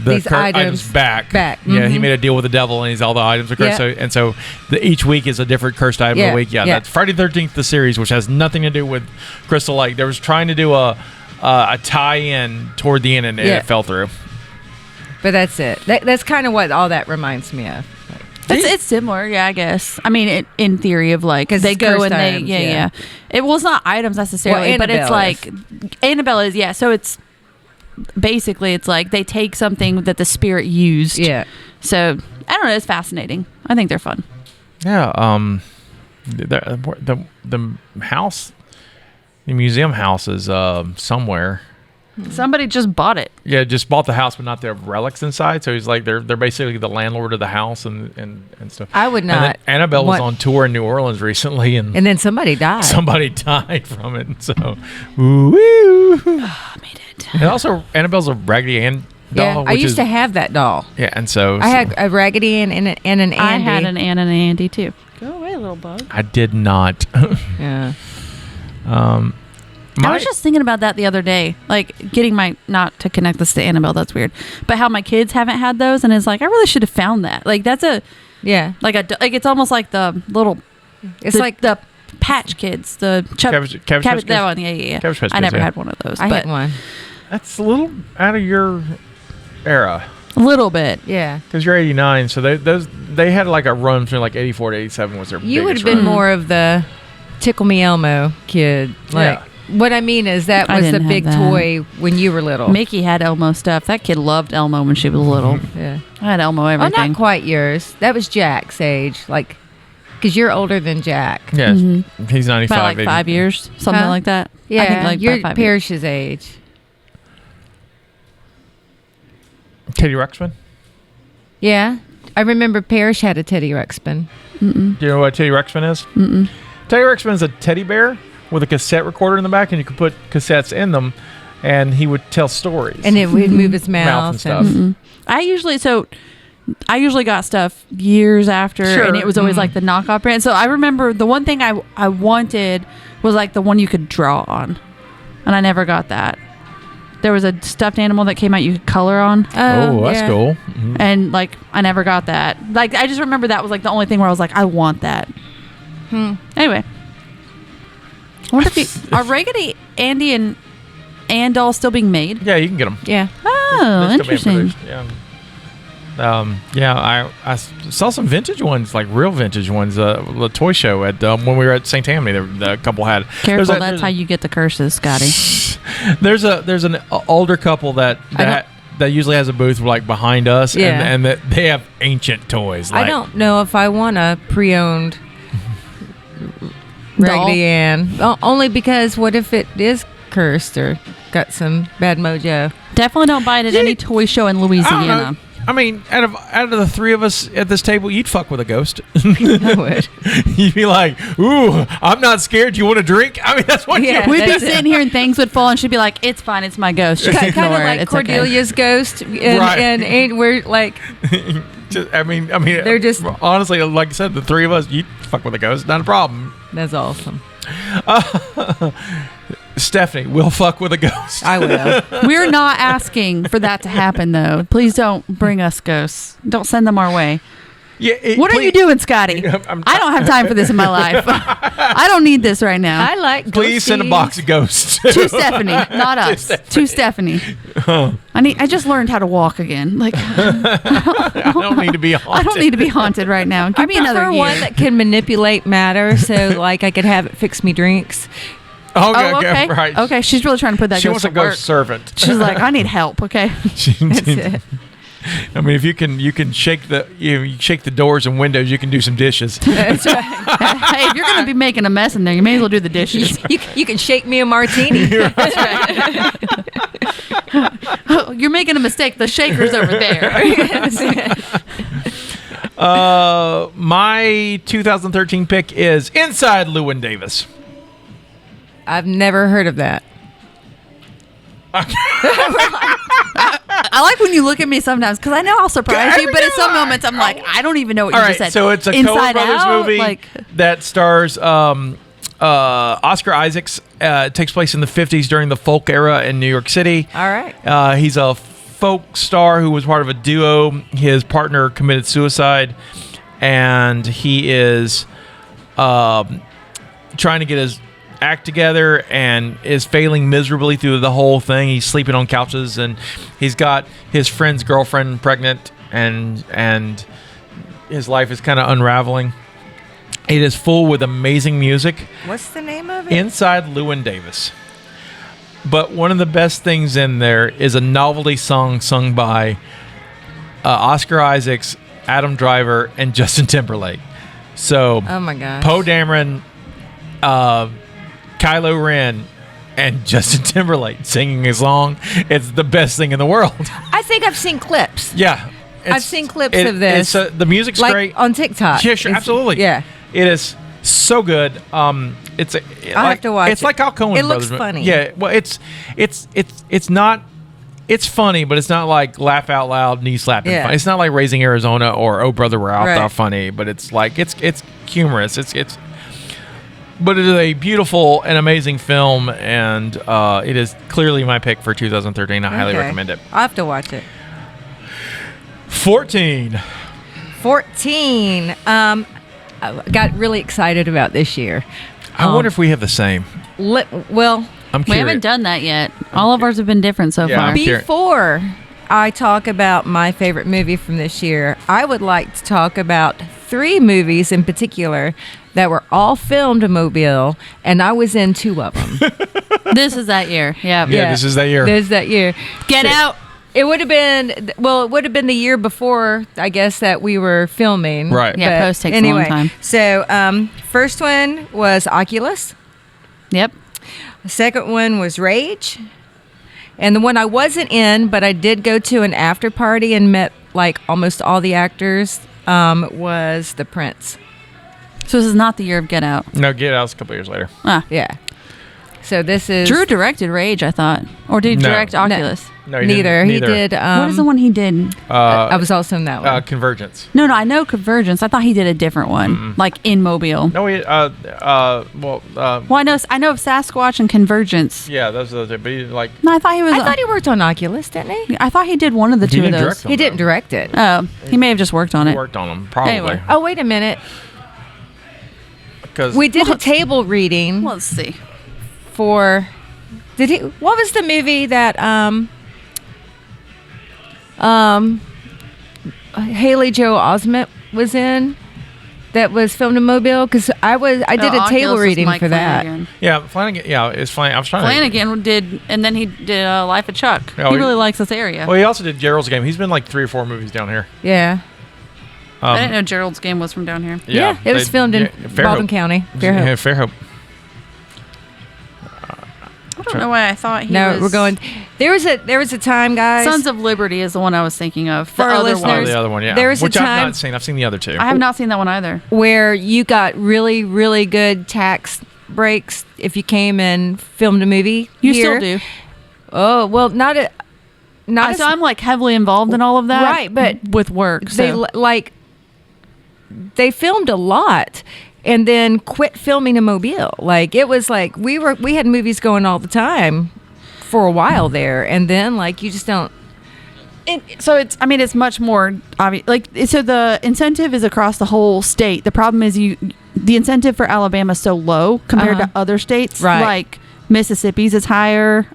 These items back. back. Yeah, he Mhm. made a deal with the devil, and all the items are cursed. Yeah. So each week is a different cursed item of Yeah, the week. Yeah, yeah. that's Friday the 13th, the series, which has nothing to do with Crystal Lake. They was trying to do a tie-in toward the end, and Yeah. it fell through. But that's it. That's kind of what all that reminds me of. It's similar, yeah, I guess. I mean, in theory of like 'Cause they it's go cursed and they, items, yeah. yeah. It was not items necessarily, Well, but it's Annabelle like Annabelle is, yeah. So it's basically it's like they take something that the spirit used. Yeah. So I don't know. It's fascinating. I think they're fun. Yeah. The house, the museum house is somewhere. Somebody just bought it. Yeah, just bought the house, but not the relics inside. So he's like, they're basically the landlord of the house and stuff. I would And then not. Annabelle was want- on tour in New Orleans recently, and And then somebody died. somebody died from it. So, woo. Oh, I made it. And also, Annabelle's a Raggedy Ann doll. Yeah, I which used is, to have that doll. Yeah, and so I had a Raggedy Ann and an Andy. I had an Ann and an Andy too. Go away, little bug. I did not. Yeah. I was just thinking about that the other day, like getting not to connect this to Annabelle. That's weird, but how my kids haven't had those, and it's like I really should have found that. Like that's Yeah. like it's almost like the little. It's the, like the Patch Kids, the Cabbage Patch that Kids? one, yeah. Cabbage Patch I Kids, never yeah. had one of those. I but had one. That's a little out of your era. a little bit. Yeah. Because you're 89, so they had like a run from like 84 to 87 was their You would biggest have been run. more of the Tickle Me Elmo kid. Like, Yeah. what I mean is that I was the didn't have big that. toy when you were little. Mickey had Elmo stuff. That kid loved Elmo when she was little. Yeah. I had Elmo Oh, everything. not quite yours. That was Jack's age. Like, because you're older than Jack. Yes, he's 95. About like 80. 5 years, something Huh? like that. Yeah. I think like you're about 5 years. Parrish's age. Teddy Ruxpin. Yeah. I remember Parrish had a Teddy Ruxpin. Do you know what Teddy Ruxpin is? Mm-mm. Teddy Ruxpin is a teddy bear with a cassette recorder in the back, and you could put cassettes in them, and he would tell stories. And it would move his Mouth mouth. and stuff. I usually got stuff years after, Sure. and it was always like the knockoff brand. So I remember the one thing I wanted was like the one you could draw on. and I never got that. There was a stuffed animal that came out you could color on, Oh, that's yeah. cool. Mhm. and like I never got that. Like I just remember that was like the only thing where I was like, I want that. Anyway, I wonder if are Raggedy Andy and dolls still being made? Yeah, you can get them. Yeah. Oh, interesting. Yeah. I saw some vintage ones, like real vintage ones, the toy show at when we were at St. Tammany. The couple had. Careful, that's how you get the curses, Scotty. There's an older couple that usually has a booth like behind us, Yeah. and that they have ancient toys. Like, I don't know if I want a pre-owned Raggedy Ann. Only because what if it is cursed or got some bad mojo? Definitely don't buy it at any toy show in I don't Louisiana. know. I mean, out of the three of us at this table, you'd fuck with a ghost. I would. You'd be like, "Ooh, I'm not scared. You want a drink?" I mean, that's what Yeah. you. We'd be That's it. sitting here and things would fall, and she'd be like, "It's fine, it's my ghost. Just Kind ignore of it. like It's okay." Cordelia's ghost, Right. and we're like, I mean, They're just- honestly, like I said, the three of us, you'd fuck with a ghost, not a problem. that's awesome. Stephanie, we'll fuck with a ghost. I will. We're not asking for that to happen, though. Please don't bring us ghosts. Don't send them our way. Yeah. What are you doing, Scotty? I'm- I don't have time for this in my life. I don't need this right now. I like. Please send a ghosties. box of ghosts. To Stephanie, not us. To Stephanie. I just learned how to walk again. Like I don't need to be haunted. I don't need to be haunted right now. Give me another For year. one that can manipulate matter, so like I could have it fix me drinks. Oh, Oh, okay. right. Okay, she's really trying to put that She ghost wants a to work. ghost servant. She's like, I need help. Okay. That's it. I mean, if you can shake you shake the doors and windows, you can do some dishes. That's right. Hey, if you're gonna be making a mess in there, you may as well do the dishes. You can shake me a martini. You're making a mistake. The shaker's over there. My 2013 pick is Inside Llewyn Davis. I've never heard of that. I like when you look at me sometimes because I know I'll surprise you, but at some moments I'm like, I don't even know what All you right, just said. so it's a Inside Coen Brothers Out? movie Like, that stars Oscar Isaacs. It takes place in the 50s during the folk era in New York City. All right. He's a folk star who was part of a duo. His partner committed suicide, and he is trying to get his act together and is failing miserably through the whole thing. He's sleeping on couches, and he's got his friend's girlfriend pregnant, and his life is kind of unraveling. It is full with amazing music. What's the name of it? Inside Llewyn Davis. But one of the best things in there is a novelty song sung by Oscar Isaacs, Adam Driver, and Justin Timberlake. So, Oh my gosh. Poe Dameron, Kylo Ren, and Justin Timberlake singing a song. It's the best thing in the world. I think I've seen clips. Yeah. I've seen clips of this. The music's Like great. on TikTok. Yeah, sure, absolutely. Yeah. It is so good. It's have to watch It's it. like how Coen It looks Brothers. funny. Yeah, well, it's not. It's funny, but it's not like laugh out loud, knee slapping. Yeah. Funny. It's not like Raising Arizona or Oh Brother We're Out Right. Thou Funny, but it's like it's humorous. But it is a beautiful and amazing film, and it is clearly my pick for 2013. I highly Okay. recommend it. I'll have to watch it. 14. 14. I got really excited about this year. I wonder if we have the same. Well, I'm we curious. haven't done that yet. All of ours have been different so Yeah, far. I'm curious. before I talk about my favorite movie from this year, I would like to talk about 3 movies in particular that were all filmed in Mobile, and I was in 2 of them. This is that year. Yeah. Yeah, this is that year. There's that year. Get out. It would have been, well, it would have been the year before, I guess, that we were filming. Right. Yeah, But post takes a long time. So, first one was Oculus. Yep. The second one was Rage. And the one I wasn't in, but I did go to an after party and met like almost all the actors, was The Prince. So this is not the year of Get Out. No, Get Out's a couple years later. Ah. Yeah. So this is Drew directed Rage, I thought. Or did he No. direct Oculus? No, he neither. didn't. He did. What is the one he did? I was also in that one. Convergence. No, I know Convergence. I thought he did a different one, like in Mobile. No, Well, I know of Sasquatch and Convergence. yeah, those are the but he, like No, I thought he was. I thought he worked on Oculus, didn't he? I thought he did one of the He two of didn't those. direct them. He didn't direct it. Oh, he may have just worked on he it. worked on them probably. Anyway. Oh, wait a minute. Because We did a table reading Let's see. for. Did he? What was the movie that Haley Joel Osment was in? That was filmed in Mobile, because I did a table reading for that. Flanagan. it's Flanagan. I was trying Flanagan did, and then he did Life of Chuck. Oh, he he- really likes this area. Well, he also did Gerald's Game. He's been like 3 or 4 movies down here. Yeah, I didn't know Gerald's Game was from down here. yeah. It was filmed in Baldwin County. Fairhope. Yeah, Fairhope. I don't know why I thought he No, was. we're going. There was a time, guys. Sons of Liberty is the one I was thinking of. For the our other listeners, one. Oh, the other one, yeah. there was a Which I've time- not seen. I've seen the other 2. I have not seen that one either. where you got really, really good tax breaks if you came and filmed a movie. You here. still do. Oh well, not So I'm like heavily involved in all of that, Right, but with work. So. They filmed a lot and then quit filming in Mobile. Like it was like we had movies going all the time for a while there, and then like you just don't. So it's much more obvious. Like, so the incentive is across the whole state. The problem is the incentive for Alabama is so low compared to other states. Right. Like Mississippi's is higher.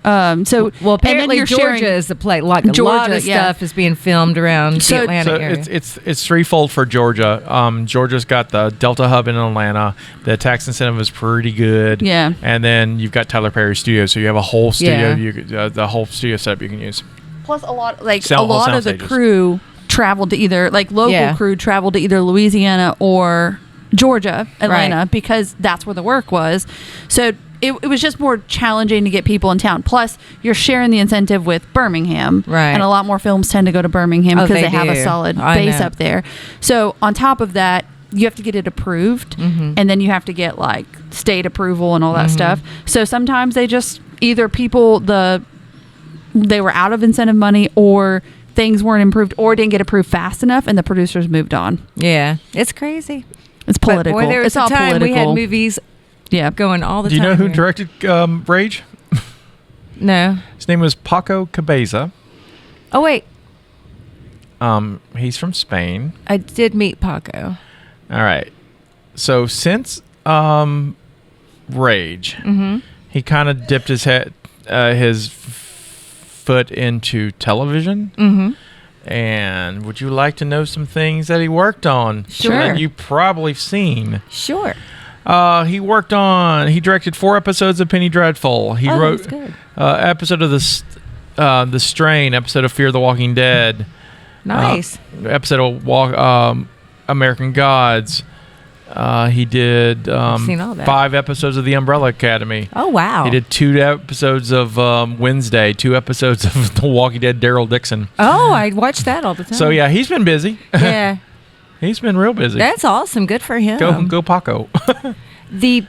So Well, apparently and then Georgia sharing, is the place. Like a lot of yeah. stuff is being filmed around So- the Atlanta So area. it's threefold for Georgia. Georgia's got the Delta Hub in Atlanta. The tax incentive is pretty good. Yeah. And then you've got Tyler Perry Studios, so you have a whole studio. Yeah. The whole studio setup you can use. plus a lot Sound- of the sound stages. crew traveled to either local crew traveled to either Louisiana or Georgia, Atlanta, Right. because that's where the work was. So it was just more challenging to get people in town. Plus, you're sharing the incentive with Birmingham, Right. And a lot more films tend to go to Birmingham Oh, because they they have a do. solid I base know. up there. So on top of that, you have to get it approved, Mm-hmm. and then you have to get like state approval and all that stuff. So sometimes they just either they were out of incentive money, or things weren't improved, or didn't get approved fast enough, and the producers moved on. Yeah, it's crazy. It's But political. boy, there was It's a all time political. we had movies Yeah. going all the Do you time. know who here. directed Rage? No. His name was Paco Cabeza. Oh wait, He's from Spain. I did meet Paco. All right. So since Rage, he kind of dipped his foot into television. Mm-hmm. And would you like to know some things that he worked on? Sure. That you've probably seen. Sure. He directed 4 episodes of Penny Dreadful. He Oh, wrote that's good. episode of the Strain, episode of Fear the Walking Dead. Nice. Episode of American Gods. He did seen all that. 5 episodes of The Umbrella Academy. Oh wow. He did 2 episodes of Wednesday, 2 episodes of The Walking Dead, Daryl Dixon. Oh, I watch that all the time. So yeah, he's been busy. Yeah. He's been real busy. That's awesome. Good for him. Go Paco. The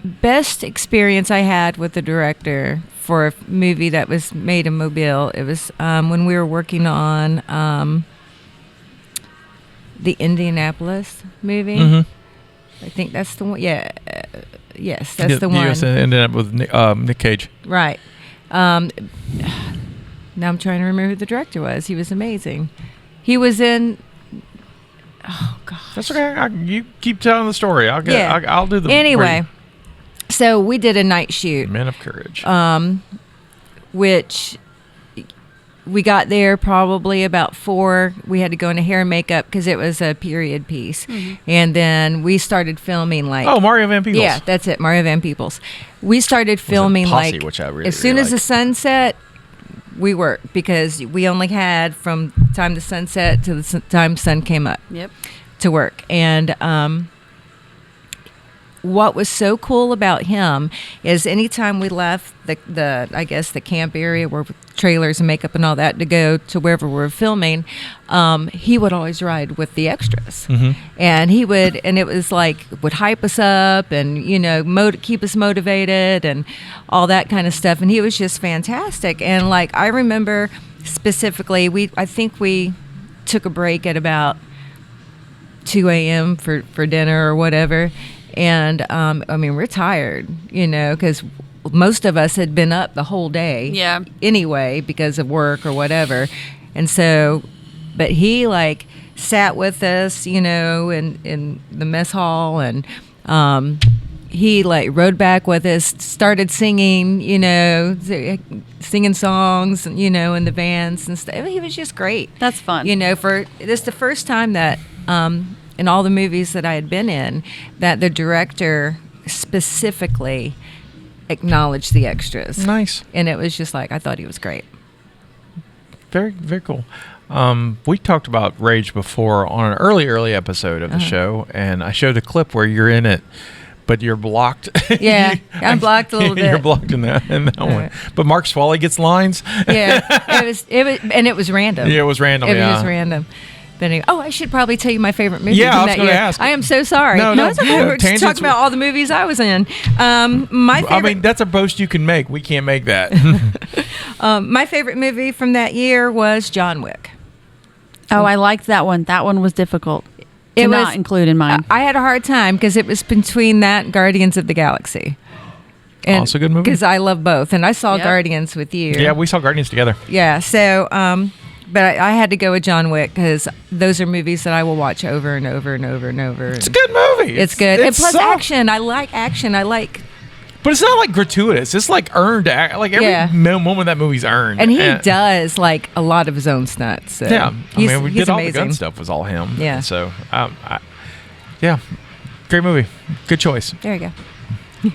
best experience I had with the director for a movie that was made in Mobile, it was when we were working on the Indianapolis movie. Mm-hmm. I think that's the one. Yeah. Yes, that's the one. US ended up with Nick Cage. Right. Now I'm trying to remember who the director was. He was amazing. He was in. Oh gosh. That's okay. You keep telling the story. I'll do the Anyway, so we did a night shoot, Men of Courage. which we got there probably about 4. We had to go into hair and makeup because it was a period piece, and then we started filming like. Oh, Mario Van Peebles. Yeah, that's it, Mario Van Peebles. We started filming Posse, like which I really, as soon really as the like. sun set. We worked because we only had from time the sun set to the time sun came up Yep. to work, and what was so cool about him is anytime we left the I guess the camp area where trailers and makeup and all that to go to wherever we're filming, he would always ride with the extras, and he would, and it was like would hype us up and keep us motivated and all that kind of stuff, and he was just fantastic. And like I remember specifically, I think we took a break at about 2 a.m. for dinner or whatever. And, we're tired, because most of us had been up the whole day anyway because of work or whatever. And so, but he like sat with us, in the mess hall, and he like rode back with us, started singing, singing songs, in the vans and stuff. He was just great. That's fun. For this the first time that in all the movies that I had been in, that the director specifically acknowledged the extras. Nice. And it was just like, I thought he was great. Very, very cool. We talked about Rage before on an early episode of the show, and I showed a clip where you're in it, but you're blocked. Yeah, I'm blocked a little bit. You're blocked in that one. But Mark Swally gets lines. Yeah, it was random. Yeah, it was random. It was random. But anyway, I should probably tell you my favorite movie from I was that going to year. ask. I am so sorry. No, it's okay. We're just talking about all the movies I was in. My favorite, that's a boast you can make. We can't make that. my favorite movie from that year was John Wick. Oh, I liked that one. That one was difficult to not include in mine. I had a hard time because it was between that and Guardians of the Galaxy. And also a good movie. Because I love both. And I saw Guardians with you. Yeah, we saw Guardians together. Yeah, so... but I had to go with John Wick because those are movies that I will watch over and over and over and over. It's a good movie. It's good. And plus action. I like action. But it's not like gratuitous. It's like earned. Like every moment of that movie's earned. And he does like a lot of his own stunts. So yeah. We did all amazing. the gun stuff was all him. Yeah. And so, great movie. Good choice. There you go.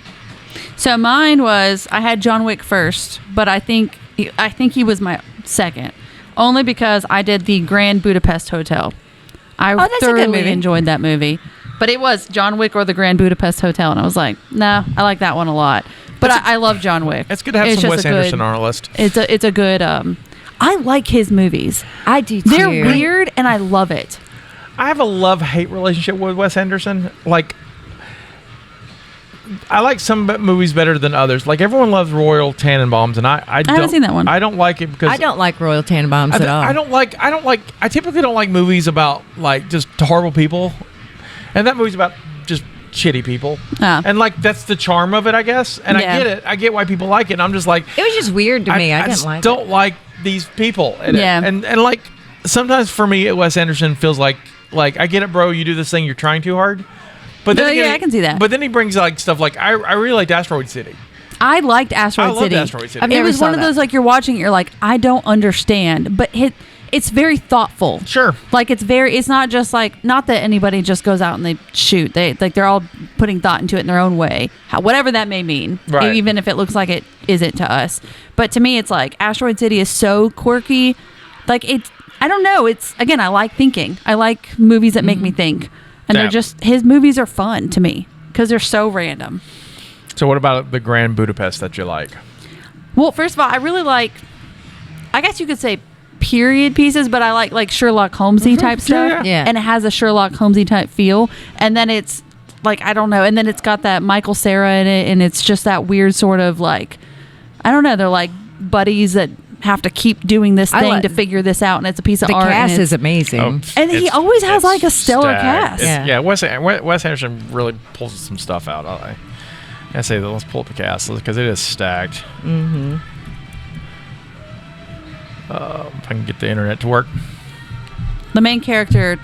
So mine was, I had John Wick first, but I think he was my second. Only because I did the Grand Budapest Hotel. I thoroughly enjoyed that movie. But it was John Wick or the Grand Budapest Hotel. And I was like, nah, I like that one a lot. But I love John Wick. It's good to have some Wes Anderson on our list. It's a good... I like his movies. I do too. They're weird and I love it. I have a love-hate relationship with Wes Anderson. Like... I like some movies better than others. Like everyone loves Royal Tenenbaums, and I haven't seen that one. I don't like it because I don't like Royal Tenenbaums at all. I typically don't like movies about like just horrible people, and that movie's about just shitty people. And like that's the charm of it, I guess. And I get it. I get why people like it. And I'm just like, it was just weird to me. I didn't like. Don't like these people. And and like sometimes for me, Wes Anderson feels like I get it, bro. You do this thing, you're trying too hard. But then I can see that. But then he brings like stuff like I really liked Asteroid City. I liked Asteroid City. Asteroid City. It was one of those like you're watching it, you're like, I don't understand, but it's very thoughtful. Sure. Like it's not just like, not that anybody just goes out and they shoot. They're all putting thought into it in their own way, whatever that may mean. Right. Even if it looks like it isn't to us. But to me, it's like Asteroid City is so quirky. Like I don't know. It's, again, I like thinking. I like movies that make me think. And they're just, his movies are fun to me because they're so random. So what about the Grand Budapest that you like? Well, first of all, I really like, I guess you could say period pieces, but I like Sherlock Holmesy type stuff. Yeah. And it has a Sherlock Holmesy type feel. And then it's like, I don't know. And then it's got that Michael Cera in it. And it's just that weird sort of like, I don't know. They're like buddies that have to keep doing this thing to figure this out, and it's a piece of art. The cast is amazing. And he always has like a stellar cast. Wes Anderson really pulls some stuff out. I say, let's pull up the cast because it is stacked. Mm-hmm. If I can get the internet to work. The main character,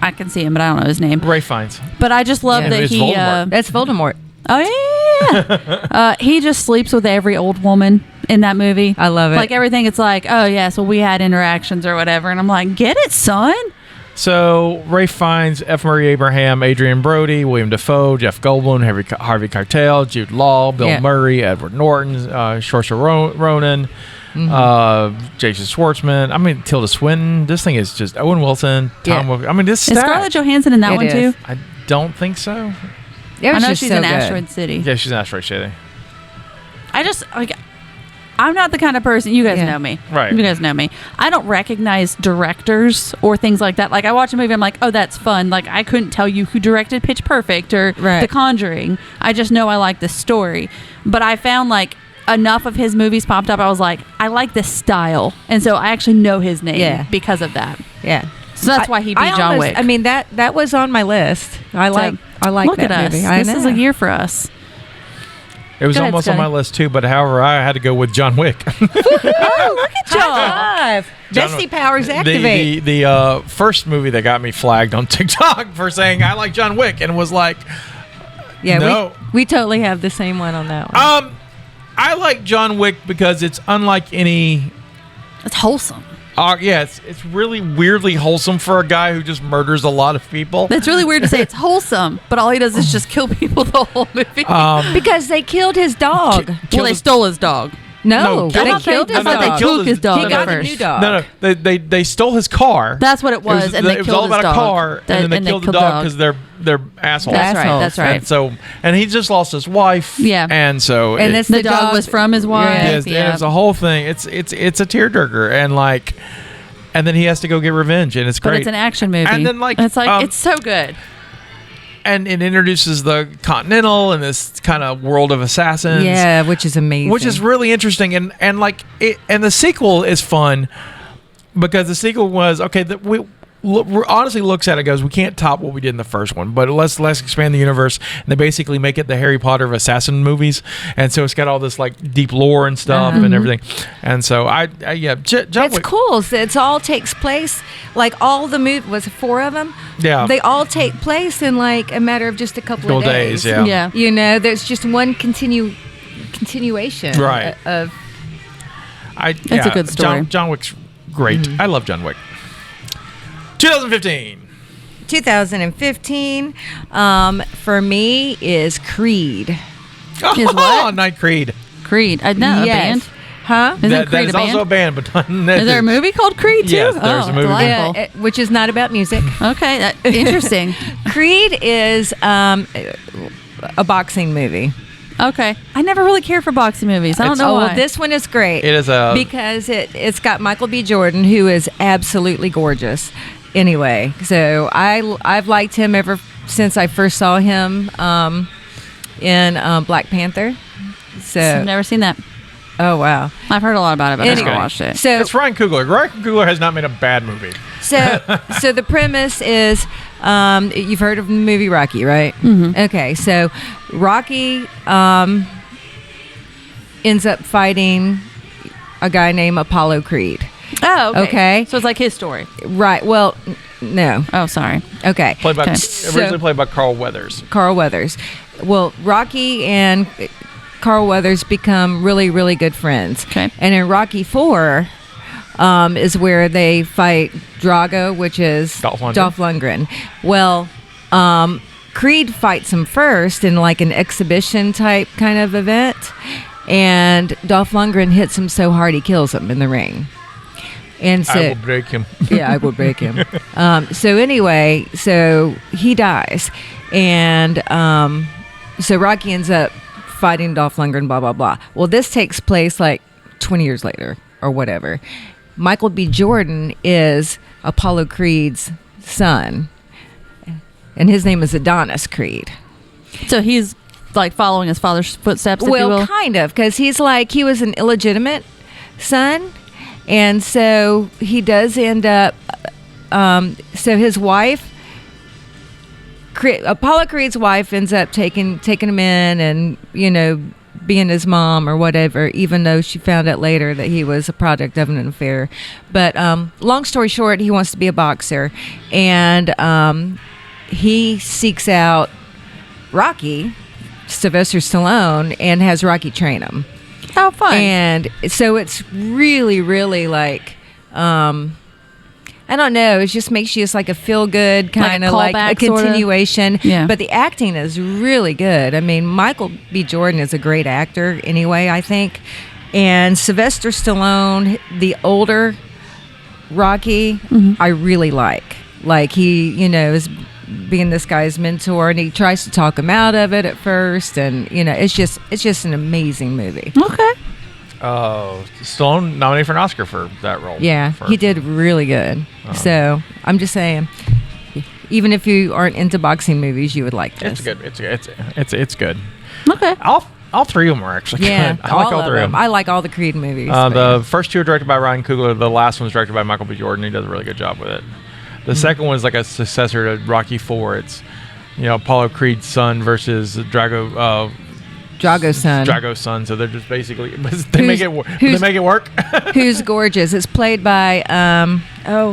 I can see him, but I don't know his name. Ralph Fiennes. But I just love that he... That's Voldemort. Oh, yeah. He just sleeps with every old woman in that movie. I love it. Like everything, it's like, oh, yeah, so we had interactions or whatever. And I'm like, get it, son. So, Ralph Fiennes, F. Murray Abraham, Adrian Brody, William Dafoe, Jeff Goldblum, Harvey Keitel, Jude Law, Bill Murray, Edward Norton, Saoirse Ronan, Jason Schwartzman. I mean, Tilda Swinton. This thing is just Owen Wilson, Tom. I mean, this is Scarlett Johansson in that one too? I don't think so. It I was know just she's so in good. Asteroid City. Yeah, she's an Asteroid City. I just like. I'm not the kind of person. You guys Yeah. know me, Right. You guys know me. I don't recognize directors or things like that. Like I watch a movie, I'm like, oh, that's fun. Like I couldn't tell you who directed Pitch Perfect or Right. The Conjuring. I just know I like the story. But I found like enough of his movies popped up. I was like, I like this style, and so I actually know his name Yeah. because of that. Yeah. So that's why he beat John almost- Wick. I mean that was on my list. I like Look that at us. movie. I This is know. a year for us. It was Go ahead, almost on Scotty. my list too, but however, I had to go with John Wick. Oh, look at y'all. High five. John Bestie Wick. powers activate. The first movie that got me flagged on TikTok for saying I like John Wick and was like, Yeah, no. we totally have the same one on that one. I like John Wick because it's unlike any. It's wholesome. Yeah, it's really weirdly wholesome for a guy who just murders a lot of people. That's really weird to say it's wholesome, but all he does is just kill people the whole movie. Because they killed his dog. well, they stole his dog. No, killed they him. killed his I thought dog. they took his dog He at got a first. new dog. No, they stole his car. That's what it was, and they it was killed all about his a dog. car, and then they killed the dog because they're assholes. That's right. That's right. And so, and he just lost his wife. Yeah. and so And it, this The dog was from his wife. yes, and Yeah. it's a whole thing. It's a tearjerker, and like, and then he has to go get revenge, and it's But great. it's an action movie. And then, like, it's it's so good. and it introduces the Continental and this kind of world of assassins. Yeah, which is amazing. Which is really interesting, and like it, and the sequel is fun because the sequel was okay. Honestly looks at it, goes, we can't top what we did in the first one, but let's expand the universe. And they basically make it the Harry Potter of assassin movies, and so it's got all this like deep lore and stuff and everything. And so John It's Wick. cool. So it's all takes place like all the movie was it 4 of them. Yeah. they all take place in like a matter of just a couple of days. Yeah. Yeah. You know, there's just one continuation. Right. Of It's a good story. John Wick's great. I love John Wick. 2015. 2015 for me is Creed. Is what? Night Creed. Creed. I know a Yes. band. Huh? Isn't That Creed is a band? also a band, but Is there a movie called Creed too? Yes, there's a movie. Delightful. Yeah, which is not about music. Okay, interesting. Creed is a boxing movie. Okay, I never really cared for boxing movies. I don't know Oh, why. well, this one is great. It is because it's got Michael B. Jordan, who is absolutely gorgeous. Anyway, so I've liked him ever since I first saw him in Black Panther. So I've never seen that. oh wow. I've heard a lot about it, but I Anyway, never watched it. So It's Ryan Coogler. Ryan Coogler has not made a bad movie. so the premise is you've heard of the movie Rocky, right? Mm-hmm. Okay, so Rocky ends up fighting a guy named Apollo Creed. Oh, Okay. So it's like his story. Right. Well, no. Oh, sorry. Okay. Played by Okay. originally played by Carl Weathers. Carl Weathers. Well, Rocky and Carl Weathers become really, really good friends. Okay. And in Rocky 4 is where they fight Drago, which is Dolph Lundgren. Dolph Lundgren. Well, Creed fights him first in like an exhibition type kind of event. And Dolph Lundgren hits him so hard he kills him in the ring. And so I will break him. yeah, I will break him. So anyway, so he dies, and so Rocky ends up fighting Dolph Lundgren. Blah blah blah. Well, this takes place like 20 years later or whatever. Michael B. Jordan is Apollo Creed's son, and his name is Adonis Creed. So he's like following his father's footsteps, if you will. Well, kind of, because he was an illegitimate son. And so he does end up. So his wife, Apollo Creed's wife, ends up taking him in, and being his mom or whatever. Even though she found out later that he was a product of an affair. But long story short, he wants to be a boxer, and he seeks out Rocky, Sylvester Stallone, and has Rocky train him. How fun. And so it's really, really like, I don't know. It just makes you just like a feel good kind of like a callback, sorta? continuation. Yeah. But the acting is really good. I mean, Michael B. Jordan is a great actor anyway, I think. And Sylvester Stallone, the older Rocky, I really like. Like he, is being this guy's mentor, and he tries to talk him out of it at first, and it's just an amazing movie. Okay. Stallone nominated for an Oscar for that role. Yeah, he did really good. So I'm just saying, even if you aren't into boxing movies, you would like this. It's good. It's good. Okay. All three of them are actually Yeah, good. I like all three of them. I like all the Creed movies. The first two are directed by Ryan Coogler. The last one's directed by Michael B. Jordan. He does a really good job with it. The second one is like a successor to Rocky IV. It's Apollo Creed's son versus Drago's son. So they're just basically they make it work. Who's gorgeous? It's played by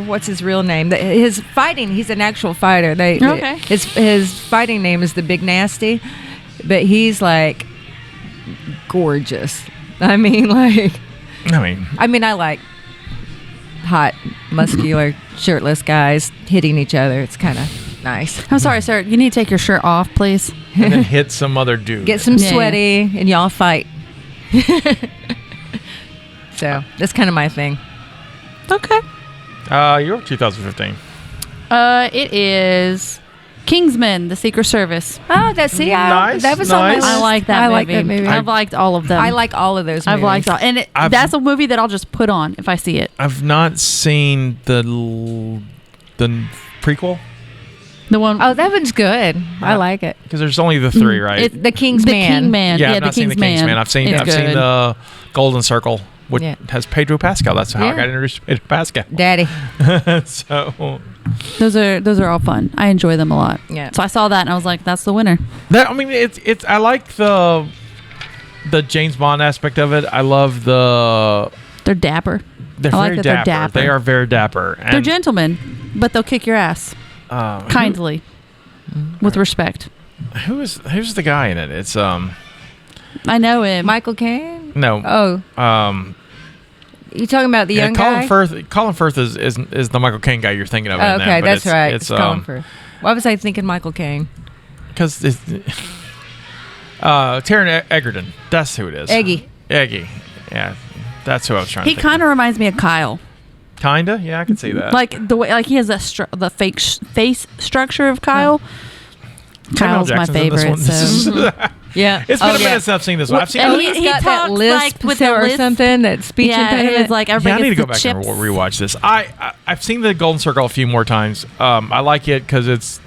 what's his real name? He's an actual fighter. Okay. His fighting name is the Big Nasty, but he's like gorgeous. I like hot, muscular, shirtless guys hitting each other. It's kind of nice. I'm sorry, sir. You need to take your shirt off, please. And then hit some other dude. Get some sweaty, and y'all fight. So that's kind of my thing. Okay. Your 2015. It is Kingsman: The Secret Service. Oh, that was on my list. I like that movie. I like that movie. I've liked all of them. I like all of those movies. I've liked all, and that's a movie that I'll just put on if I see it. I've not seen the prequel. The one. Oh, that one's good. I like it. Because there's only the three, right? It's The King's Man. King Man. Yeah, Yeah, I've the not seen King's the King's Man. I've seen the Golden Circle, which has Pedro Pascal. That's how I got introduced to Pedro Pascal. Daddy. So those are all fun. I enjoy them a lot. Yeah. So I saw that and I was like, that's the winner. It's I like the James Bond aspect of it. I love They're dapper. They're very dapper. They are very dapper. And they're gentlemen, but they'll kick your ass kindly, with respect. Who's the guy in it? It's I know him. Michael Caine? No. Oh. You talking about the young guy? Colin Firth is the Michael Caine guy you're thinking of. Oh, okay, that's right. It's Colin Firth. Why was I thinking Michael Caine? Because it's Taron Egerton. That's who it is. Eggy. Yeah, that's who I was trying to think. He kind of reminds me of Kyle. Kinda, yeah, I can see that. Like the way, he has the fake face structure of Kyle. Kyle's my favorite. So. Yeah, it's been a minute since I've seen this one. I've seen and he's he got talks that lisp like with or lisp. something. That speech impediment. It's like I everybody need to go gets back and rewatch this. I've seen the Golden Circle a few more times. I like it because it's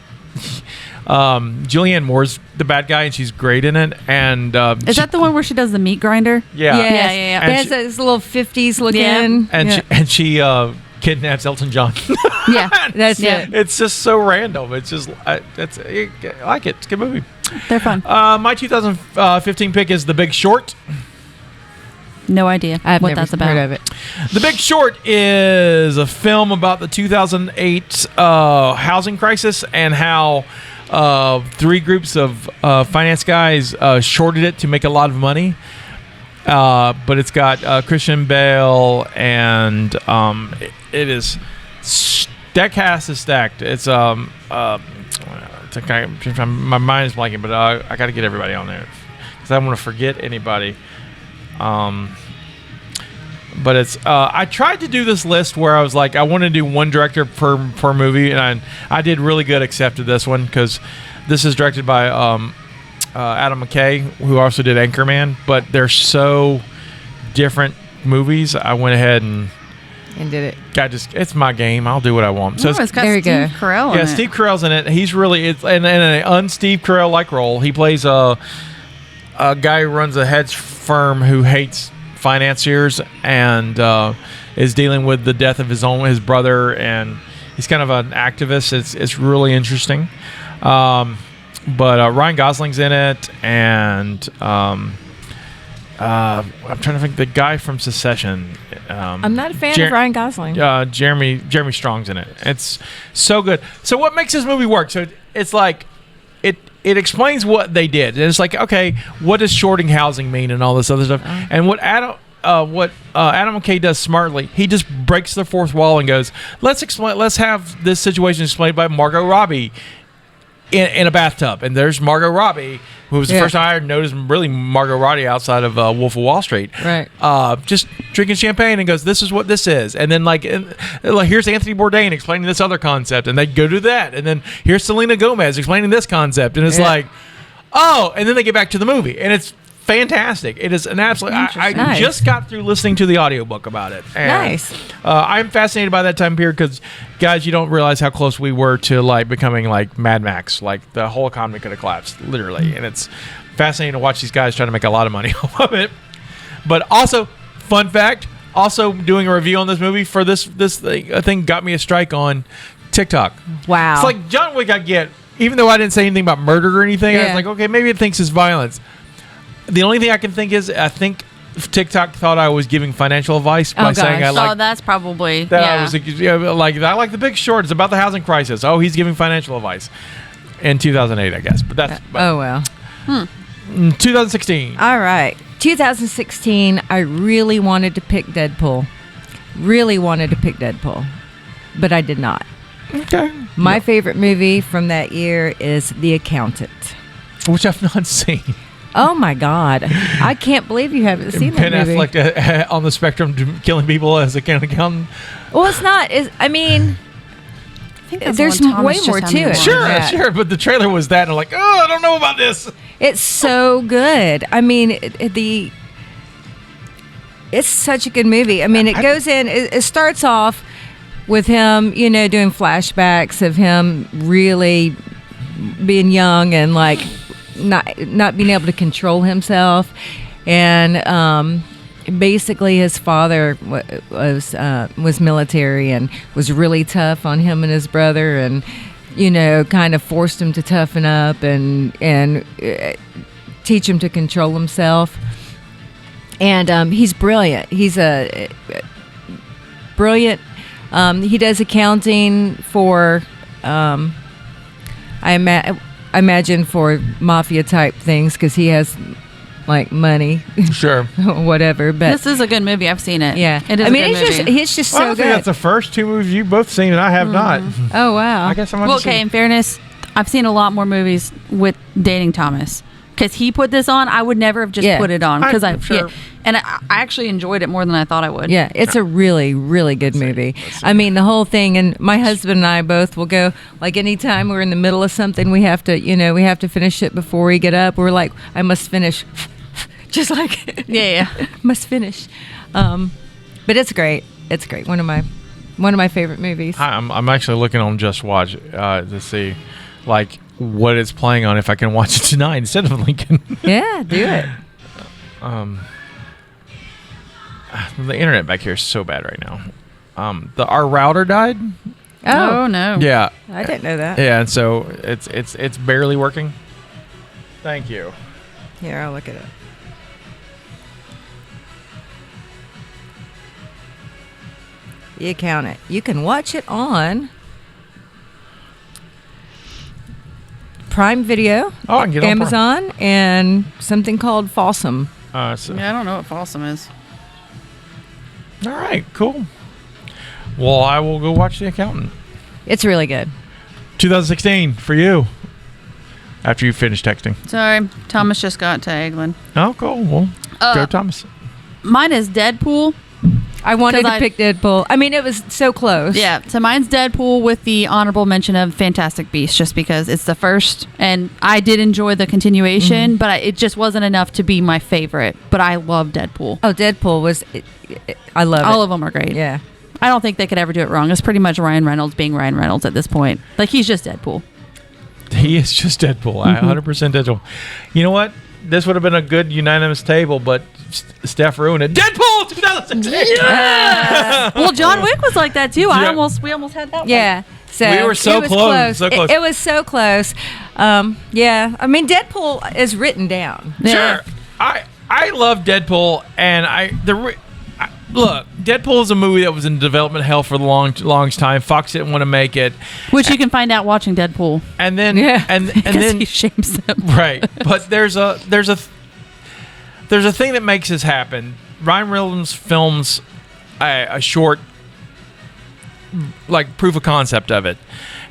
Julianne Moore's the bad guy and she's great in it. And is that the one where she does the meat grinder? Yeah, yeah. There's this little 50s looking. And she kidnaps Elton John. Yeah, that's it. It's just so random. It's just I like it. It's a good movie. They're fun. My 2015 pick is The Big Short. No idea I've what never that's about. heard of it. The Big Short is a film about the 2008 housing crisis and how three groups of finance guys shorted it to make a lot of money. But it's got Christian Bale and it is that cast is stacked. It's my mind is blanking, but I got to get everybody on there because I don't want to forget anybody. But it's I tried to do this list where I was like I want to do one director per movie, and I did really good. Accepted this one because this is directed by Adam McKay, who also did Anchorman. But they're so different movies. I went ahead and did it. It's my game. I'll do what I want. So it's got there you Steve go. Carell in it. Steve Carell's in it. He's really in an un-Steve Carell-like role. He plays a guy who runs a hedge firm who hates financiers and is dealing with the death of his brother, and he's kind of an activist. It's really interesting. But Ryan Gosling's in it, and I'm trying to think the guy from Succession. I'm not a fan of Ryan Gosling. Jeremy Strong's in it. It's so good. So what makes this movie work? So it's like it explains what they did. And it's like, okay, what does shorting housing mean and all this other stuff? And what Adam McKay does smartly, he just breaks the fourth wall and goes, let's have this situation explained by Margot Robbie. in a bathtub, and there's Margot Robbie, who was the first time I noticed really Margot Robbie outside of Wolf of Wall Street. Right. Just drinking champagne and goes, "This is what this is," and then like here's Anthony Bourdain explaining this other concept, and they go to that, and then here's Selena Gomez explaining this concept, and it's like, oh, and then they get back to the movie, and it's fantastic. It is an absolute. I just got through listening to the audiobook about it. And, Nice. I'm fascinated by that time period because, guys, you don't realize how close we were to like becoming like Mad Max. Like the whole economy could have collapsed, literally. And it's fascinating to watch these guys trying to make a lot of money off of it. But also, fun fact, also doing a review on this movie for this thing, I think got me a strike on TikTok. Wow. It's like John Wick. I get, even though I didn't say anything about murder or anything, I was like, okay, maybe it thinks it's violence. The only thing I can think is I think TikTok thought I was giving financial advice by saying I like. Oh, that's probably. I was like I like The Big Short. It's about the housing crisis. Oh, he's giving financial advice in 2008, I guess. But that's Oh well. 2016. All right. 2016. I really wanted to pick Deadpool. But I did not. Okay. My favorite movie from that year is The Accountant. Which I've not seen. Oh my God! I can't believe you haven't seen that Ben movie. Affleck on the spectrum to killing people as a accountant. Well, it's not. I mean, I think that's there's the one way Thomas more just to had me it. on. Sure. But the trailer was that, and I'm like, oh, I don't know about this. it's so good. I mean, it's such a good movie. I mean, it goes in. It starts off with him, doing flashbacks of him really being young and like not being able to control himself, and basically his father was military and was really tough on him and his brother, and kind of forced him to toughen up and teach him to control himself. And he's brilliant. He's a brilliant. He does accounting for I imagine for mafia type things because he has like money, Sure. whatever. But This is a good movie. I've seen it. yeah, It is I mean, a good movie. he's just Well, I so don't think good. that's the first two movies you've both seen, and I have not. Oh wow! I guess I'm Well, okay, in fairness, I've seen a lot more movies with dating Thomas. Because he put this on, I would never have just Yeah. put it on. Because Sure. and I actually enjoyed it more than I thought I would. Yeah, it's a really, really good movie. I mean, the whole thing, and my husband and I both will go, like, anytime we're in the middle of something, we have to finish it before we get up. We're like, I must finish. Just like, Yeah. must finish. But it's great. It's great. One of my favorite movies. I'm actually looking on Just Watch to see, like, what it's playing on if I can watch it tonight instead of Lincoln. Yeah, do it. The internet back here is so bad right now. Our router died. Oh, no. Yeah, I didn't know that. yeah, and so it's barely working. Thank you. Here, I'll look it up. The Accountant. You can watch it on Prime Video, Oh, I can get on Amazon, and something called Folsom. So, Yeah, I don't know what Folsom is. all right, cool. Well, I will go watch The Accountant. It's really good. 2016 for you. After you finish texting. Sorry, Thomas just got to Eglin. Oh, cool. Well, go Thomas. Mine is Deadpool. I wanted 'Cause to pick Deadpool. I mean, it was so close. Yeah, so mine's Deadpool with the honorable mention of Fantastic Beasts, just because it's the first, and I did enjoy the continuation, but it just wasn't enough to be my favorite. But I love Deadpool. Oh, Deadpool was. I love All it. of them are great. Yeah. I don't think they could ever do it wrong. It's pretty much Ryan Reynolds being Ryan Reynolds at this point. Like, he's just Deadpool. He is just Deadpool. 100% Deadpool. You know what? This would have been a good unanimous table, but Steph ruined it. Deadpool 2016. Well, John Wick was like that too. Yeah. We almost had that one. Yeah. So We were so it was close, so close. It was so close. Yeah. I mean, Deadpool is written down. Yeah. Sure. I love Deadpool, and look, Deadpool is a movie that was in development hell for the longest time. Fox didn't want to make it, Which you can find out watching Deadpool. and then Yeah. and Because then he shames them. right. But there's a thing that makes this happen. Ryan Reynolds films a short, like, proof of concept of it,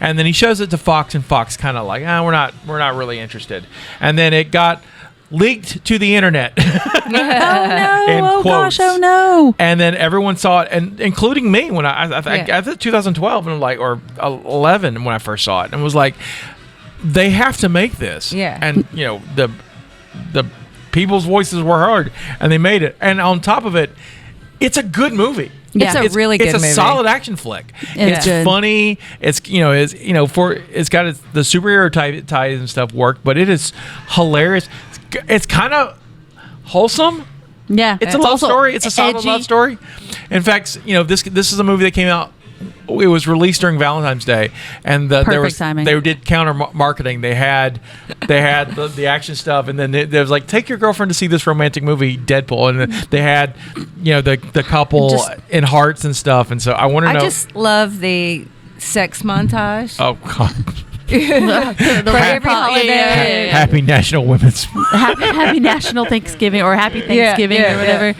And then he shows it to Fox, and Fox kind of like, we're not really interested. And then it got leaked to the internet. Oh no! In Oh quotes. gosh! Oh no! And then everyone saw it, and including me when I think 2012 and like or 11 when I first saw it, and was like, they have to make this. Yeah. And you know the people's voices were heard, and they made it. And on top of it, it's a good movie. Yeah. It's a really good It's a movie. solid action flick. It's It's good. funny. It's it's got the superhero ties and stuff work, but it is hilarious. It's kind of wholesome. Yeah, It's a love also story. It's a solid edgy. love story. In fact, this is a movie that came out. It was released during Valentine's Day, and Perfect timing. they did counter marketing. They had the action stuff, and then there was like, take your girlfriend to see this romantic movie, Deadpool, and they had the couple in hearts and stuff. And so I want to know. I just love the sex montage. Oh God! The For every holiday. yeah. Happy National Women's. Happy National Thanksgiving or Happy Thanksgiving yeah, or whatever.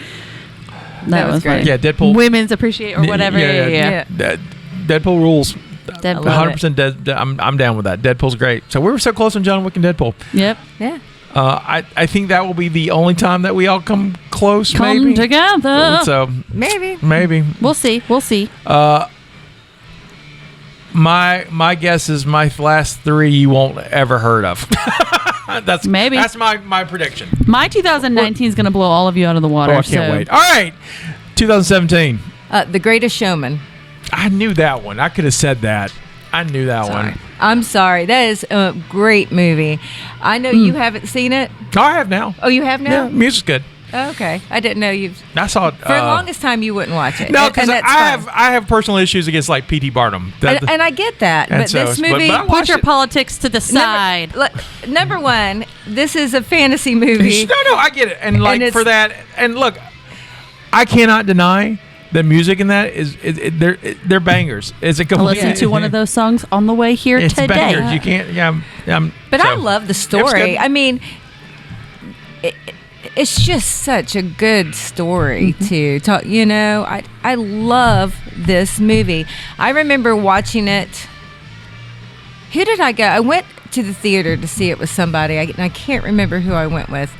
That was great. funny. Yeah, Deadpool. Women's appreciate or whatever. Yeah. Deadpool rules. Deadpool. 100%. I'm down with that. Deadpool's great. So we were so close on John Wick and Deadpool. Yep. Yeah. I think that will be the only time that we all come close. Come maybe. together. So Maybe. We'll see. my guess is my last three you won't ever heard of. That's my prediction. My 2019 is going to blow all of you out of the water. Oh, I can't wait. All right, 2017. The Greatest Showman. I knew that one. I could have said that. I knew that one. I'm sorry. That is a great movie. I know you haven't seen it. Oh, I have now. Oh, you have now? Yeah, music's good. Oh, okay. I didn't know you've. I saw it For the longest time, you wouldn't watch it. No, And because that's I fine. have personal issues against like P.T. Barnum. And I get that. And But so- this but movie. I Put watched your it. politics to the side. Number one, this is a fantasy movie. No, I get it. And like it's- for that, and look, I cannot deny the music in that they're bangers. Is it I'll complete? listen to one of those songs on the way here It's today. bangers. You can't. Yeah. But So, I love the it was story. good. I mean, it's just such a good story to talk. I love this movie. I remember watching it. Who did I go? I went to the theater to see it with somebody. I can't remember who I went with.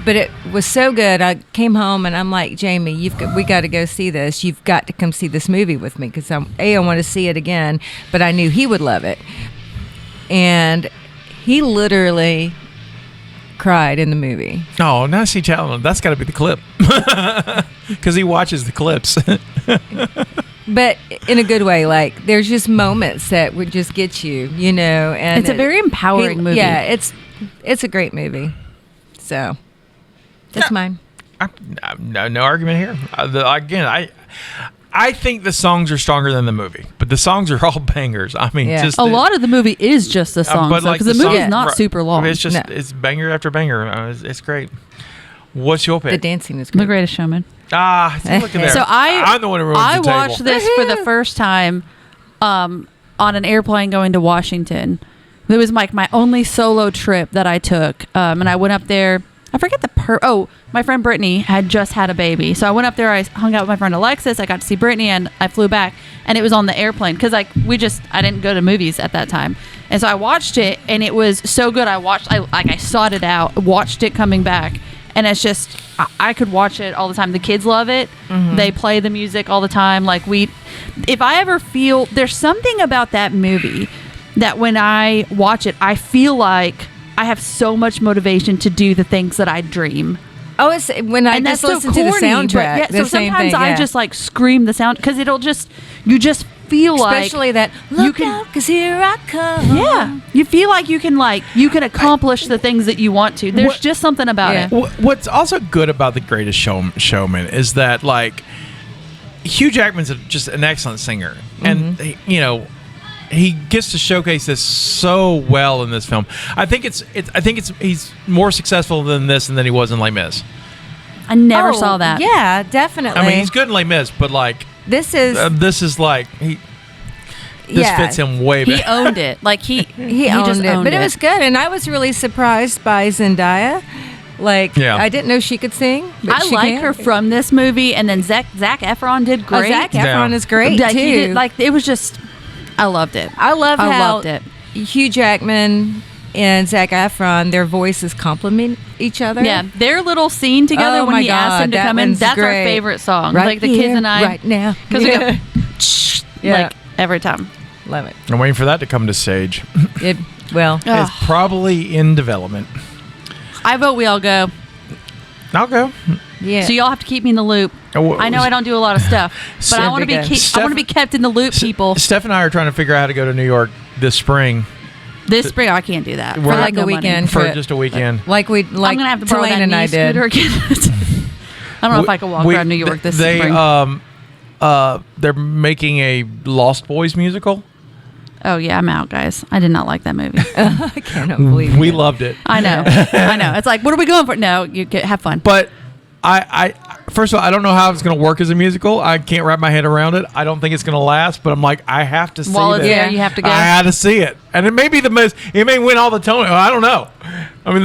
But it was so good. I came home and I'm like, Jamie, we got to go see this. You've got to come see this movie with me because I want to see it again. But I knew he would love it, and he literally cried in the movie. No, now see, Challen, that's got to be the clip because he watches the clips. But in a good way. Like there's just moments that would just get you, And It's a very empowering movie. Yeah, it's a great movie. So that's mine. No argument here. Again, I think the songs are stronger than the movie, but the songs are all bangers. I mean, Yeah. just A lot of the movie is just the songs, but, like, because the movie song- is not right. super long. It's just No. it's banger after banger. It's great. What's your pick? The dancing is The good. Greatest Showman. See, look at there. So I'm the one who ruins I the table. watched this for the first time on an airplane going to Washington. It was like my only solo trip that I took, and I went up there. I forget my friend Brittany had just had a baby, so I went up there. I hung out with my friend Alexis. I got to see Brittany, and I flew back, and it was on the airplane because I didn't go to movies at that time, and so I watched it, and it was so good. I sought it out, watched it coming back. And it's just, I could watch it all the time. The kids love it. They play the music all the time. If I ever feel, there's something about that movie that when I watch it, I feel like I have so much motivation to do the things that I dream. Oh, it's when I And just that's so listen to the corny, soundtrack. but yeah, the so same sometimes thing, I yeah. just scream the sound because you just feel Especially that, you look can- out, 'cause here I come. yeah, you feel like you can accomplish the things that you want to. There's just something about Yeah. it. What's also good about The Greatest Showman is that Hugh Jackman's just an excellent singer, and he gets to showcase this so well in this film. I think he's more successful than this and than he was in Les Mis. I never saw that. Yeah, definitely. I mean, he's good in Les Mis, but This is this is this fits him way He better. owned it. he owned just it, but it was good, and I was really surprised by Zendaya. Yeah. I didn't know she could sing. But I she like can. her from this movie, and then Zac Efron did Oh, great. Zac Efron Yeah. is great He too. did, it was just I loved it. I I how loved it. Hugh Jackman and Zac Efron, their voices complement each other. Yeah, their little scene together Oh when my he asked God, him to that come in. one's That's our great. favorite song. Right Like the here, kids and I. right now. Because we Yeah. go, shh, Yeah. like every time. Love it. I'm waiting for that to come to stage. Well, Ugh. It's probably in development. I vote we all go. I'll go. yeah. So y'all have to keep me in the loop. Oh, I know I don't do a lot of stuff, but I want to be Every day. I want to be kept in the loop, people. Steph and I are trying to figure out how to go to New York this spring This spring, I can't do that. For I have like a no money. weekend. for trip. just a weekend. like we like I'm gonna have to borrow Tulane that and I knee did. scooter again. I don't know if I can walk around New York this spring. They're making a Lost Boys musical. Oh yeah, I'm out, guys. I did not like that movie. I cannot believe We it. loved it. I know. It's like, what are we going for? No, you get, have fun. But I first of all, I don't know how it's going to work as a musical. I can't wrap my head around it. I don't think it's going to last. But I'm like, I have to see While it's this. there, you have to go. I had to see it, and it may be the most. It may win all the Tony. I don't know. I mean,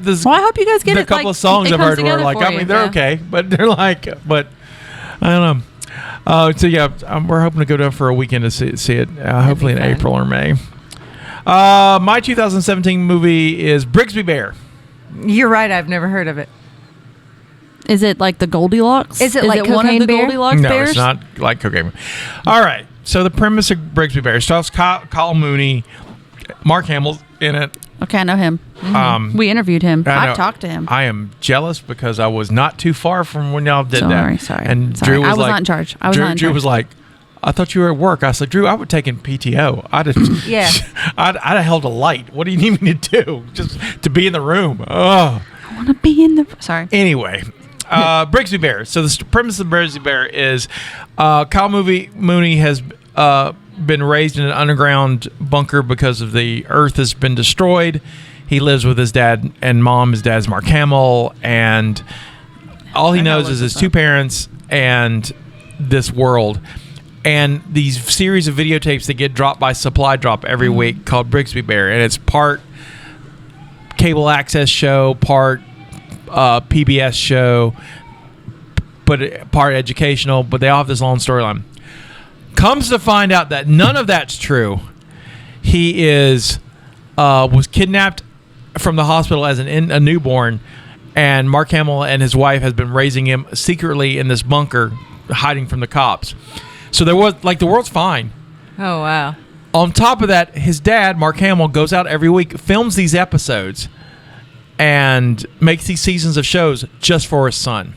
there's Well, I hope you guys get the it. couple like, of songs it I've comes heard were together like, for I you. mean, they're Yeah. okay, but they're like, but I don't know. So yeah, we're hoping to go down for a weekend to see it. Hopefully in fun. April or May. My 2017 movie is Brigsby Bear. You're right. I've never heard of it. Is it like the Goldilocks? Is it like one of Cocaine the Bear? Goldilocks No, bears? it's not like cocaine. All right. So the premise of Brigsby Bear stars Kyle Mooney, Mark Hamill's in it. Okay, I know him. We interviewed him. I know- I've talked to him. I am jealous because I was not too far from when y'all did that. Sorry. And Sorry. Drew was I was like, not in charge. I was not in Drew charge. was like, I thought you were at work. I said, Drew, I would take in PTO. I'd have, Yeah. I'd have held a light. What do you need me to do? Just to be in the room. Oh. I want to be in the. Sorry. Anyway, Brigsby Bear. So the premise of Brigsby Bear is Kyle Mooney has been raised in an underground bunker because of the earth has been destroyed. He lives with his dad and mom. His dad's Mark Hamill, and all he knows is his two parents and this world. And these series of videotapes that get dropped by Supply Drop every week called Brigsby Bear, and it's part cable access show, part PBS show, but part educational. But they all have this long storyline. Comes to find out that none of that's true. He was kidnapped from the hospital as a newborn, and Mark Hamill and his wife has been raising him secretly in this bunker, hiding from the cops. So there was the world's fine. Oh wow. On top of that, his dad, Mark Hamill, goes out every week, films these episodes, and makes these seasons of shows just for his son.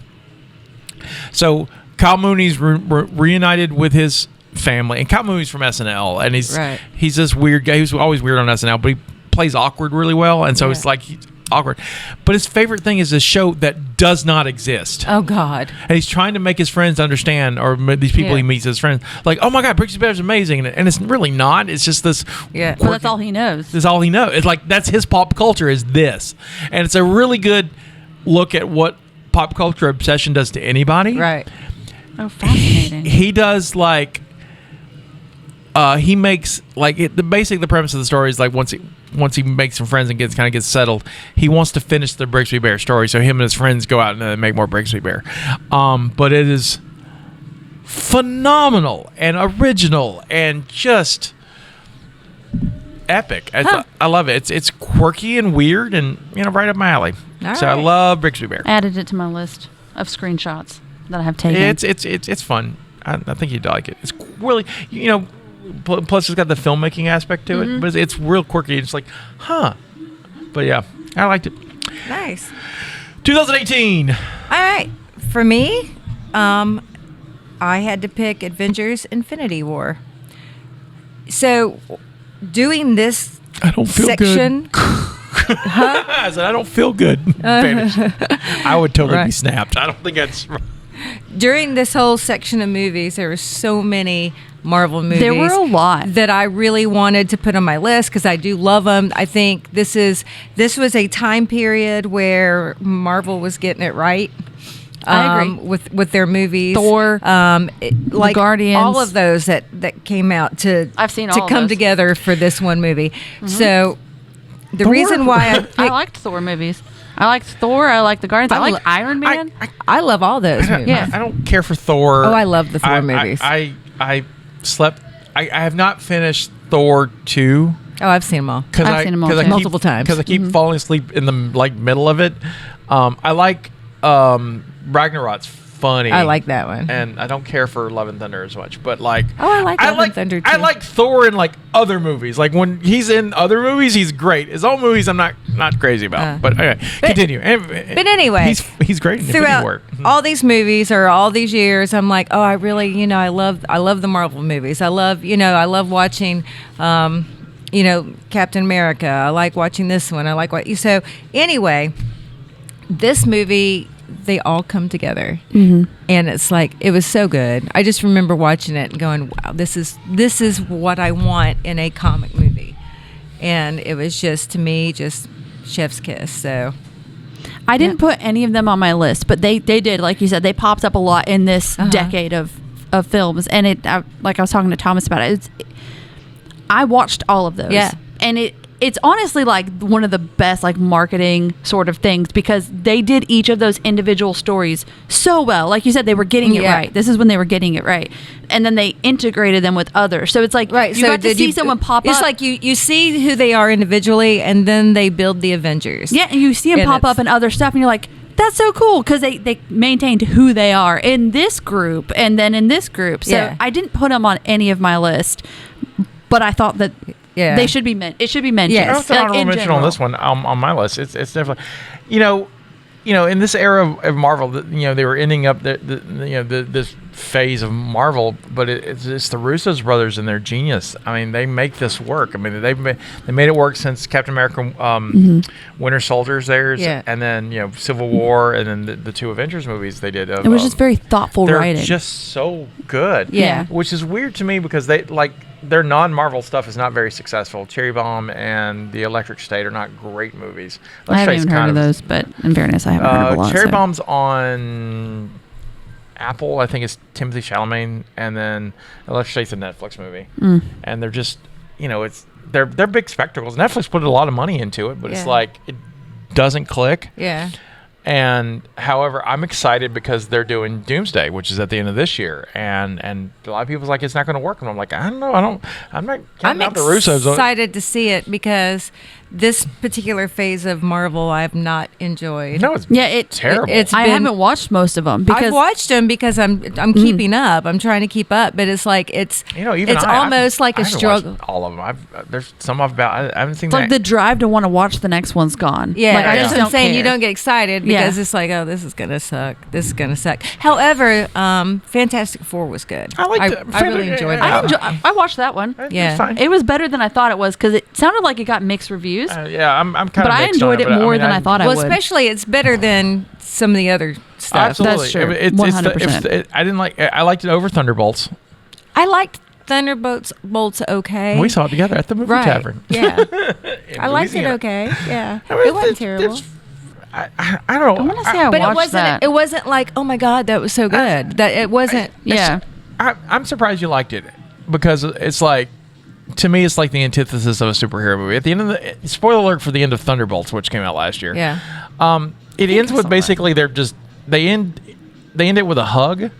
So Kyle Mooney's reunited with his family, and Kyle Mooney's from SNL, and he's this weird guy. He was always weird on SNL, but he plays awkward really well, and so it's like he's awkward. But his favorite thing is this show that does not exist. Oh God. And he's trying to make his friends understand, or these people he meets as friends, like, oh my God, Brigsby Bear is amazing. And it's really not. It's just this. Yeah. Well, that's all he knows. That's all he knows. It's like, that's his pop culture is this. And it's a really good look at what pop culture obsession does to anybody. Right. Oh, fascinating. He does he makes the premise of the story is like once he makes some friends and gets settled, he wants to finish the Brigsby Bear story. So him and his friends go out and make more Brigsby Bear. But it is phenomenal and original and just epic. I love it. It's quirky and weird and right up my alley. All So I right. love Brigsby Bear. Added it to my list of screenshots that I have taken. It's fun. I think you'd like it. It's really plus it's got the filmmaking aspect to it, but it's real quirky. It's like, huh? But yeah, I liked it. Nice. 2018. All right. For me, I had to pick Avengers: Infinity War. So, doing this I don't feel section. good. I said I don't feel good. Vanished. I would totally be Right. snapped. I don't think that's. During this whole section of movies, there were so many Marvel movies. There were a lot. that I really wanted to put on my list because I do love them. I think this was a time period where Marvel was getting it right. I agree. with their movies. Thor, like Guardians. all of those that came out to I've seen to all of come those. together for this one movie. So the Thor? reason why I picked, I liked Thor movies. I liked Thor. I liked the Guardians. I I liked lo- Iron Man. I love all those movies. Yeah. I don't care for Thor. Oh, I love the Thor movies. I slept I have not finished Thor 2. Oh, I've seen them all. I've seen them all, too. Multiple times. Because I keep falling asleep in the middle of it. I like Ragnarok's funny. I like that one. And I don't care for Love and Thunder as much, but like I like Love and Thunder too. I like Thor in like other movies. Like when he's in other movies, he's great. His own movies, I'm not crazy about. But okay, continue. But anyway, he's great in Infinity War. All these movies or all these years, I'm like, oh, I really, I love the Marvel movies. I love watching, Captain America. I like watching this one. I like so anyway, this movie. They all come together, and it's like it was so good. I just remember watching it and going, "Wow, this is what I want in a comic movie," and it was just to me just chef's kiss. So I didn't put any of them on my list, but they did, like you said, they popped up a lot in this decade of films, and like I was talking to Thomas about it. I watched all of those, and it's honestly like one of the best like marketing sort of things because they did each of those individual stories so well. Like you said, they were getting it right. This is when they were getting it right. And then they integrated them with others. So it's like you got to see someone pop up. It's like you see who they are individually and then they build the Avengers. Yeah, and you see them pop up in other stuff and you're like, that's so cool because they maintained who they are in this group and then in this group. So I didn't put them on any of my list, but I thought that they should be it should be mentioned. Yes. It's an honorable mention on this one on my list. It's definitely, in this era of Marvel, they were ending up this phase of Marvel, but it's the Russo's brothers and their genius. I mean, they make this work. I mean, they made it work since Captain America, Winter Soldier's theirs, and then Civil War, and then the two Avengers movies they did. It was just very thoughtful writing. They're just so good. Yeah, which is weird to me because they like. Their non-Marvel stuff is not very successful. Cherry Bomb and The Electric State are not great movies. I haven't even heard of those, but in fairness, I haven't heard of a lot. Cherry Bomb's on Apple. I think it's Timothy Chalamet, and then Electric State's a Netflix movie. And they're just, they're big spectacles. Netflix put a lot of money into it, but it's like it doesn't click. Yeah. And however, I'm excited because they're doing Doomsday, which is at the end of this year, and a lot of people's like it's not going to work, and I'm like, I don't know, I'm not counting out the Russos. I'm excited to see it because this particular phase of Marvel I've not enjoyed. No, it's terrible. I haven't watched most of them because I've watched them because I'm keeping up. I'm trying to keep up, but it's like it's almost like a struggle. All of them. There's some I haven't seen. It's like the drive to want to watch the next one's gone. Yeah, like, I just I'm saying care. You don't get excited because it's like, oh, this is gonna suck. This is gonna suck. However, Fantastic Four was good. I really enjoyed that. I watched that one. Yeah, it was better than I thought it was because it sounded like it got mixed reviews. I'm kind of. But I enjoyed it more than I thought I would. Well, especially it's better than some of the other stuff. Absolutely, that's true. 100%. I didn't like. I liked it over Thunderbolts. I liked Thunderbolts okay. We saw it together at the movie tavern. Yeah, I liked it okay. Yeah, it wasn't terrible. I don't know. I want to say I watched that. It wasn't like, oh my god, that was so good. That it wasn't. I'm surprised you liked it because it's like. To me, it's like the antithesis of a superhero movie. At the end of the spoiler alert for the end of Thunderbolts, which came out last year. Yeah. It ends with basically they end it with a hug,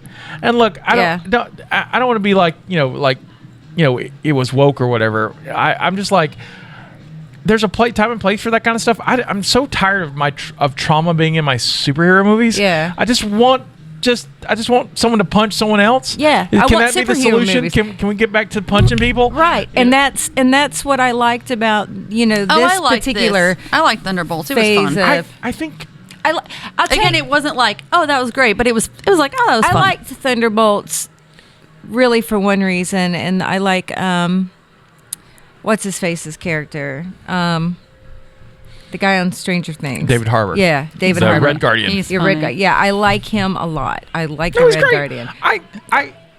and look, I don't want to be like it was woke or whatever. I'm just like there's a time and place for that kind of stuff. I'm so tired of trauma being in my superhero movies. Yeah. I just want someone to punch someone else. Yeah, Can that be the solution? Movies. Can we get back to punching people? Right, and that's what I liked about this particular. I like Thunderbolts. It was fun. I think. It wasn't like, oh, that was great, but it was like, oh, that was fun. I liked Thunderbolts really for one reason, and I like what's his face's character. The guy on Stranger Things. David Harbour. Yeah, David Harbour. The Red Guardian. He's Red Guardian. Yeah, I like him a lot. I like the Red Guardian.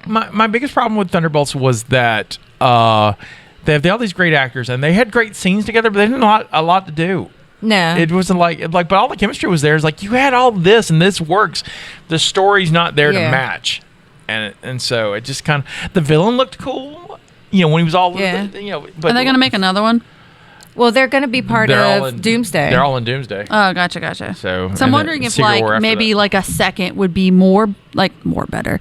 My biggest problem with Thunderbolts was that they have all these great actors and they had great scenes together, but they didn't have a lot to do. No, it wasn't but all the chemistry was there. It's like you had all this and this works. The story's not there to match, and so it just kind of the villain looked cool. When he was all But are they gonna make another one? Well, they're going to be part of Doomsday. They're all in Doomsday. Oh, gotcha. So I'm wondering if maybe like a second would be more better.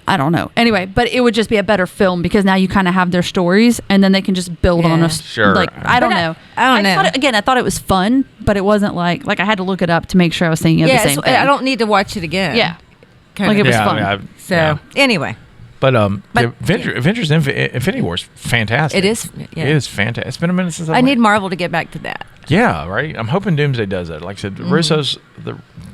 I don't know. Anyway, but it would just be a better film because now you kind of have their stories and then they can just build on us. Sure. Like, I don't know. I don't know. I thought it was fun, but it wasn't like I had to look it up to make sure I was thinking of the same thing. I don't need to watch it again. Yeah. Kind Like of. it was fun. So anyway. But Avengers Infinity War is fantastic. It is. Yeah. It is fantastic. It's been a minute since I need Marvel to get back to that. Yeah, right. I'm hoping Doomsday does that. Like I said, Russo's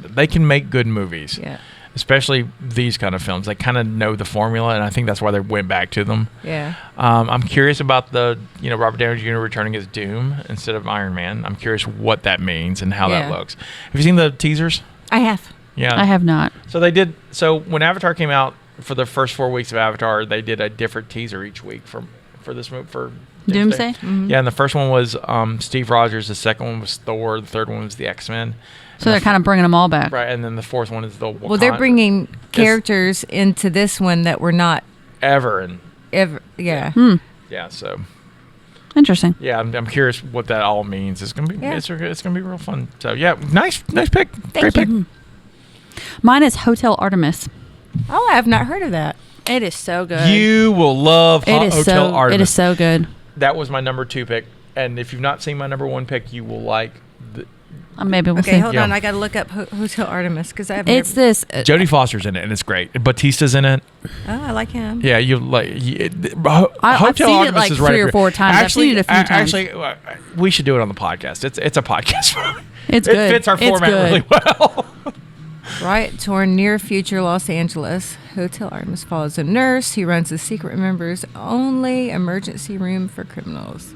they can make good movies. Yeah. Especially these kind of films. They kind of know the formula, and I think that's why they went back to them. Yeah. I'm curious about the Robert Downey Jr. returning as Doom instead of Iron Man. I'm curious what that means and how that looks. Have you seen the teasers? I have. Yeah. I have not. So they did. So when Avatar came out, for the first 4 weeks of Avatar, they did a different teaser each week for this movie for Doomsday? Mm-hmm. Yeah, and the first one was Steve Rogers. The second one was Thor. The third one was the X-Men. So they're kind of bringing them all back. Right, and then the fourth one is the Wakanda. Well, they're bringing characters into this one that were not ever. Yeah. Yeah, so Interesting. yeah, I'm curious what that all means. It's gonna be it's gonna be real fun. So yeah, nice pick. Great pick. Mine is Hotel Artemis. Oh, I have not heard of that. It is so good. You will love Hotel Artemis. It is so good. That was my number 2 pick, and if you've not seen my number 1 pick, you will like. Maybe we'll see. Okay, hold on. I got to look up Hotel Artemis because I have. It's this. Jodie Foster's in it, and it's great. Batista's in it. Oh, I like him. Yeah, you like. I've seen it like 3 or 4 times. I've seen it a few times. Actually, we should do it on the podcast. It's a podcast. It's it good. fits our format really well. Right toward near future Los Angeles, Hotel Artemis follows a nurse who runs a secret members only emergency room for criminals.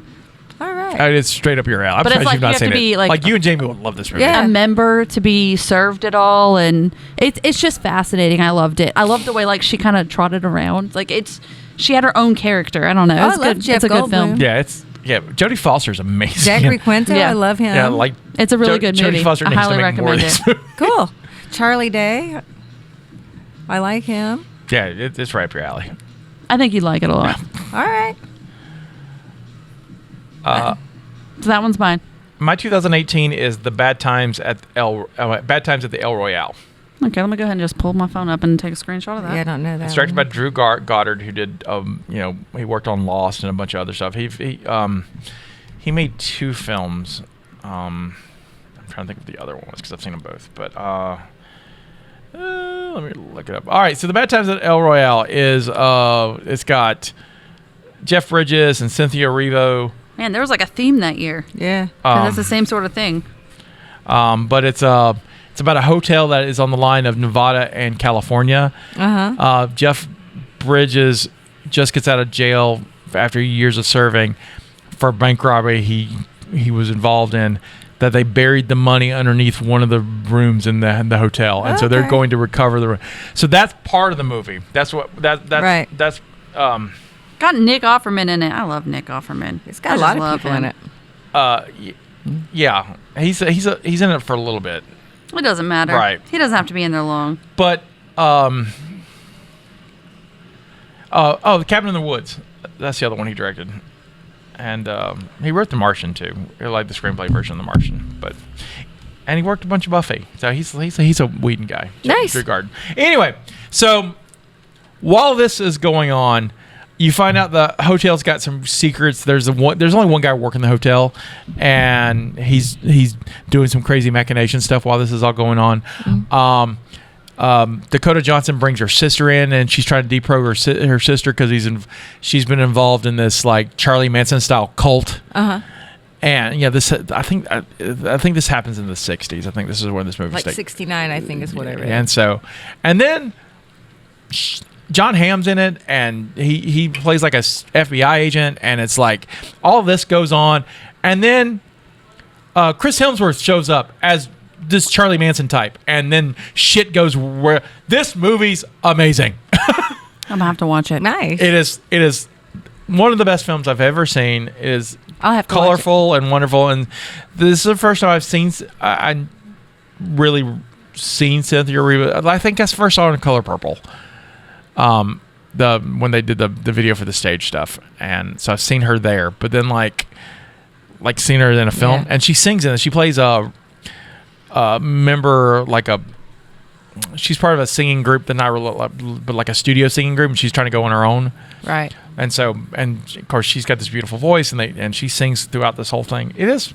All right. It's straight up your alley. I'm But it's surprised like you've you not have seen to be, it. like- you and Jamie would love this movie. Yeah. A member to be served it all, and it's just fascinating. I loved it. I loved the way she kind of trotted around. She had her own character. I don't know. It's I love good. Jeff It's a good film. Goldblum. Jodie Foster's amazing. Zachary Quinto, Yeah. I love him. Yeah, It's a really good movie. Jodie Foster I needs to highly make more of recommend these it. movies. Cool. Charlie Day, I like him. Yeah, it's right up your alley. I think you'd like it a lot. All right. So that one's mine. My 2018 is the Bad Times at the El Royale. Okay, let me go ahead and just pull my phone up and take a screenshot of that. Yeah, I don't know that. It's directed by one. Drew Goddard, who did, he worked on Lost and a bunch of other stuff. He made 2 films. I'm trying to think of the other ones because I've seen them both. But let me look it up. All right, so the Bad Times at El Royale is it's got Jeff Bridges and Cynthia Erivo. Man, there was a theme that year. Yeah. 'Cause it's the same sort of thing. But it's about a hotel that is on the line of Nevada and California. Jeff Bridges just gets out of jail after years of serving for a bank robbery he was involved in. That they buried the money underneath one of the rooms in the hotel, and so they're going to recover the room. So that's part of the movie. That's Right. That's Got Nick Offerman in it. I love Nick Offerman. It's got a lot of people in it. yeah. He's in it for a little bit. It doesn't matter. Right. He doesn't have to be in there long. But The Cabin in the Woods. That's the other one he directed. And he wrote The Martian too. I like the screenplay version of The Martian, and he worked a bunch of Buffy. So he's a Whedon guy. Nice. Drew Goddard. Anyway, so while this is going on, you find out the hotel's got some secrets. There's only one guy working the hotel, and he's doing some crazy machination stuff while this is all going on. Mm-hmm. Dakota Johnson brings her sister in, and she's trying to deprogram her sister because she's been involved in this Charlie Manson style cult. And yeah, I think this happens in the 60s. I think this is when this movie Like 69, I think is what I read. And then John Hamm's in it, and he plays like a FBI agent, and it's all this goes on, and then Chris Hemsworth shows up as this Charlie Manson type, and then shit goes where this movie's amazing. I'm gonna have to watch it. Nice. It is one of the best films I've ever seen. It is I'll have to colorful and wonderful, and this is the first time I've seen I really seen Cynthia Erivo. I think that's the first time in Color Purple. When they did the video for the stage stuff, and so I've seen her there, but then seen her in a film, and she sings in it. She plays a member, she's part of a singing group that but like a studio singing group, and she's trying to go on her own. Right. And so, and of course, she's got this beautiful voice, and she sings throughout this whole thing. It is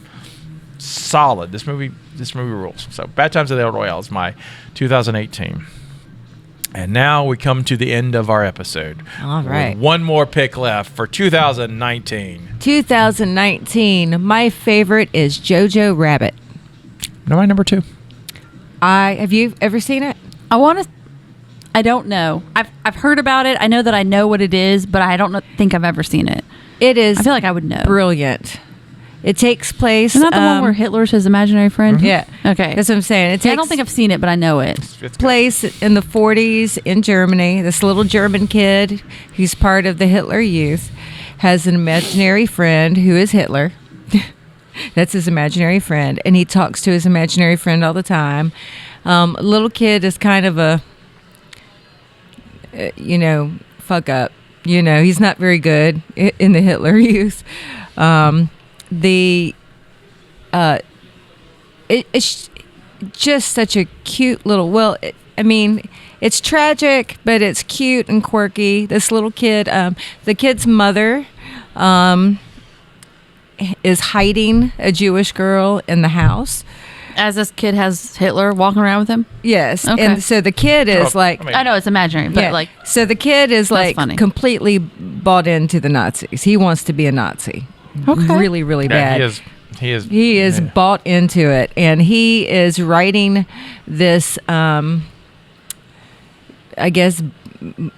solid. This movie rules. So, Bad Times at the El Royale is my 2018. And now we come to the end of our episode. All right. With one more pick left for 2019. 2019. My favorite is Jojo Rabbit. My number 2. Have you ever seen it? I don't know. I've heard about it. I know that I know what it is, but I don't think I've ever seen it. It is. I feel like I would know. Brilliant. It takes place. Isn't that the one where Hitler's his imaginary friend? Yeah. Okay. That's what I'm saying. It takes I don't think I've seen it, but I know it. It's place in the 40s in Germany. This little German kid who's part of the Hitler Youth has an imaginary friend who is Hitler. That's his imaginary friend, and he talks to his imaginary friend all the time. Little kid is kind of a, fuck up. He's not very good in the Hitler Youth. It's just such a cute little. It's tragic, but it's cute and quirky. This little kid, the kid's mother, is hiding a Jewish girl in the house. As this kid has Hitler walking around with him? Yes. Okay. And so the kid is I know it's imaginary, but so the kid is funny. completely bought into the Nazis. He wants to be a Nazi. Okay. Really, really bad. He is. He is bought into it, and he is writing this, I guess,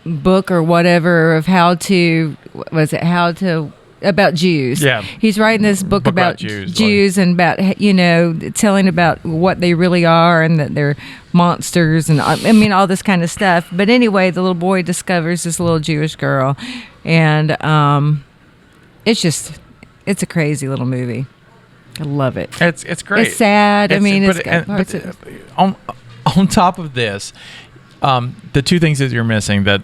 book or whatever of about Jews. Yeah. He's writing this book about Jews, and about, telling about what they really are and that they're monsters and all this kind of stuff. But anyway, the little boy discovers this little Jewish girl, and it's a crazy little movie. I love it. It's great. It's sad. It's got parts on top of this, the two things that you're missing that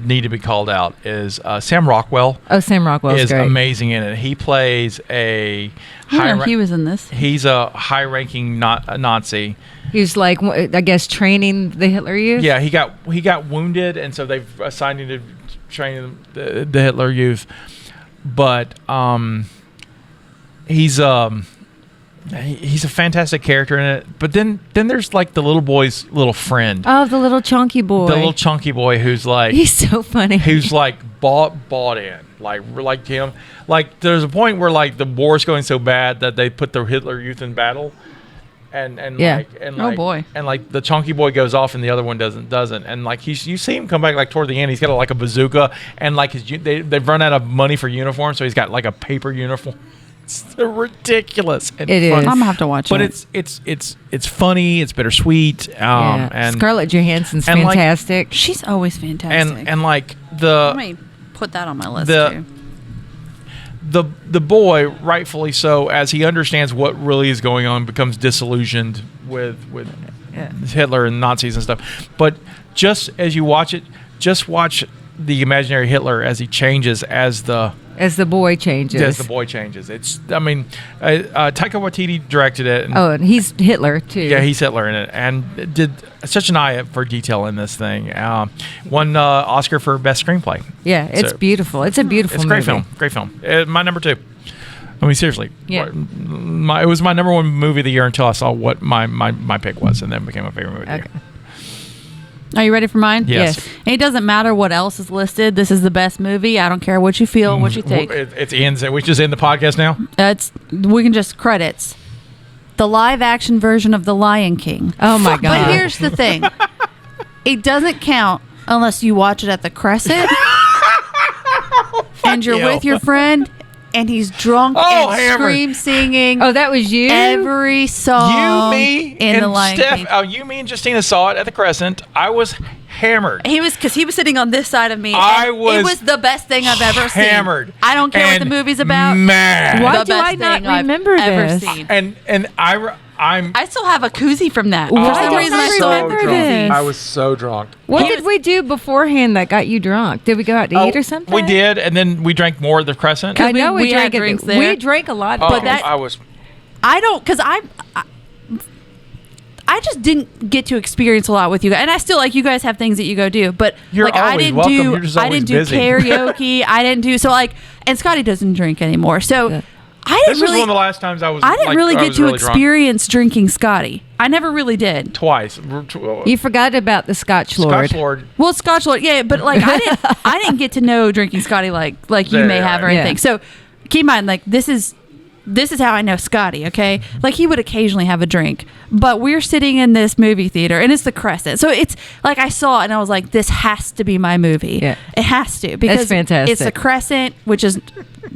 need to be called out is Sam Rockwell. Oh, Sam Rockwell is great. Amazing in it. He plays a he was in this. He's a high-ranking Nazi. He's like, I guess, training the Hitler Youth. Yeah, he got wounded, and so they've assigned him to train the Hitler Youth. But he's a fantastic character in it. But then there's like the little boy's little friend. Oh, the little chunky boy. The little chunky boy who's like, he's so funny. Who's like bought in. Like him. Like there's a point where like the war's going so bad that they put the Hitler Youth in battle. And oh boy. And like the chunky boy goes off and the other one doesn't. And like you see him come back like toward the end. He's got like a bazooka and like they've run out of money for uniforms, so he's got like a paper uniform. It's ridiculous. And it fun. is. I'm gonna have to watch but it. But it's funny. It's bittersweet. And Scarlett Johansson's fantastic. She's always fantastic. And like let me put that on my list too. The boy, rightfully so, as he understands what really is going on, becomes disillusioned with Hitler and Nazis and stuff. But just as you watch it, just watch the imaginary Hitler as he changes as the boy changes. As the boy changes. Taika Waititi directed it. And he's Hitler too. Yeah, he's Hitler in it, and did such an eye for detail in this thing. Won Oscar for Best Screenplay. Yeah, it's beautiful. It's a beautiful movie. Great film. My number 2. I mean, seriously. Yeah. It was my number 1 movie of the year until I saw what my pick was, and then it became my favorite movie of the year. Are you ready for mine? Yes. And it doesn't matter what else is listed. This is the best movie. I don't care what you feel, what you think. It's ends. We just end the podcast now? We can just credits. The live action version of The Lion King. Oh my God. But here's the thing. It doesn't count unless you watch it at the Crescent and you're with your friend and he's drunk and scream singing. Oh, that was you? Every song in The Lion King. You, me, and Justina saw it at the Crescent. I was hammered. Because he was sitting on this side of me. It was the best thing I've ever seen. Hammered. I don't care what the movie's about. Mad. Why do I not remember ever this? seen. And I still have a koozie from that. Why For some don't reason, I I still have remember a this? koozie. I was so drunk. What did we do beforehand that got you drunk? Did we go out to eat or something? We did, and then we drank more at the Crescent. I know we had drank drinks it. there. We drank a lot. Oh, But that- I was. I don't, because I just didn't get to experience a lot with you guys, and I still like you guys have things that you go do, but You're like I always didn't welcome. do You're just I always didn't do busy. karaoke. I didn't do so like, and Scotty doesn't drink anymore, so Yeah. I didn't This was really. one of the last times I was. I didn't like, really I get was to really drunk. experience drinking Scotty. I never really did. Twice. You forgot about the Scotch Lord. Scotch Lord. Well, Scotch Lord, yeah, but like I didn't get to know drinking Scotty like you There may you have are. or anything. Yeah. So keep in mind, like this is how I know Scotty. Okay, like he would occasionally have a drink, but we're sitting in this movie theater, and it's the Crescent. So it's like I saw it, and I was like, this has to be my movie. Yeah. It has to because fantastic. it's the Crescent, which is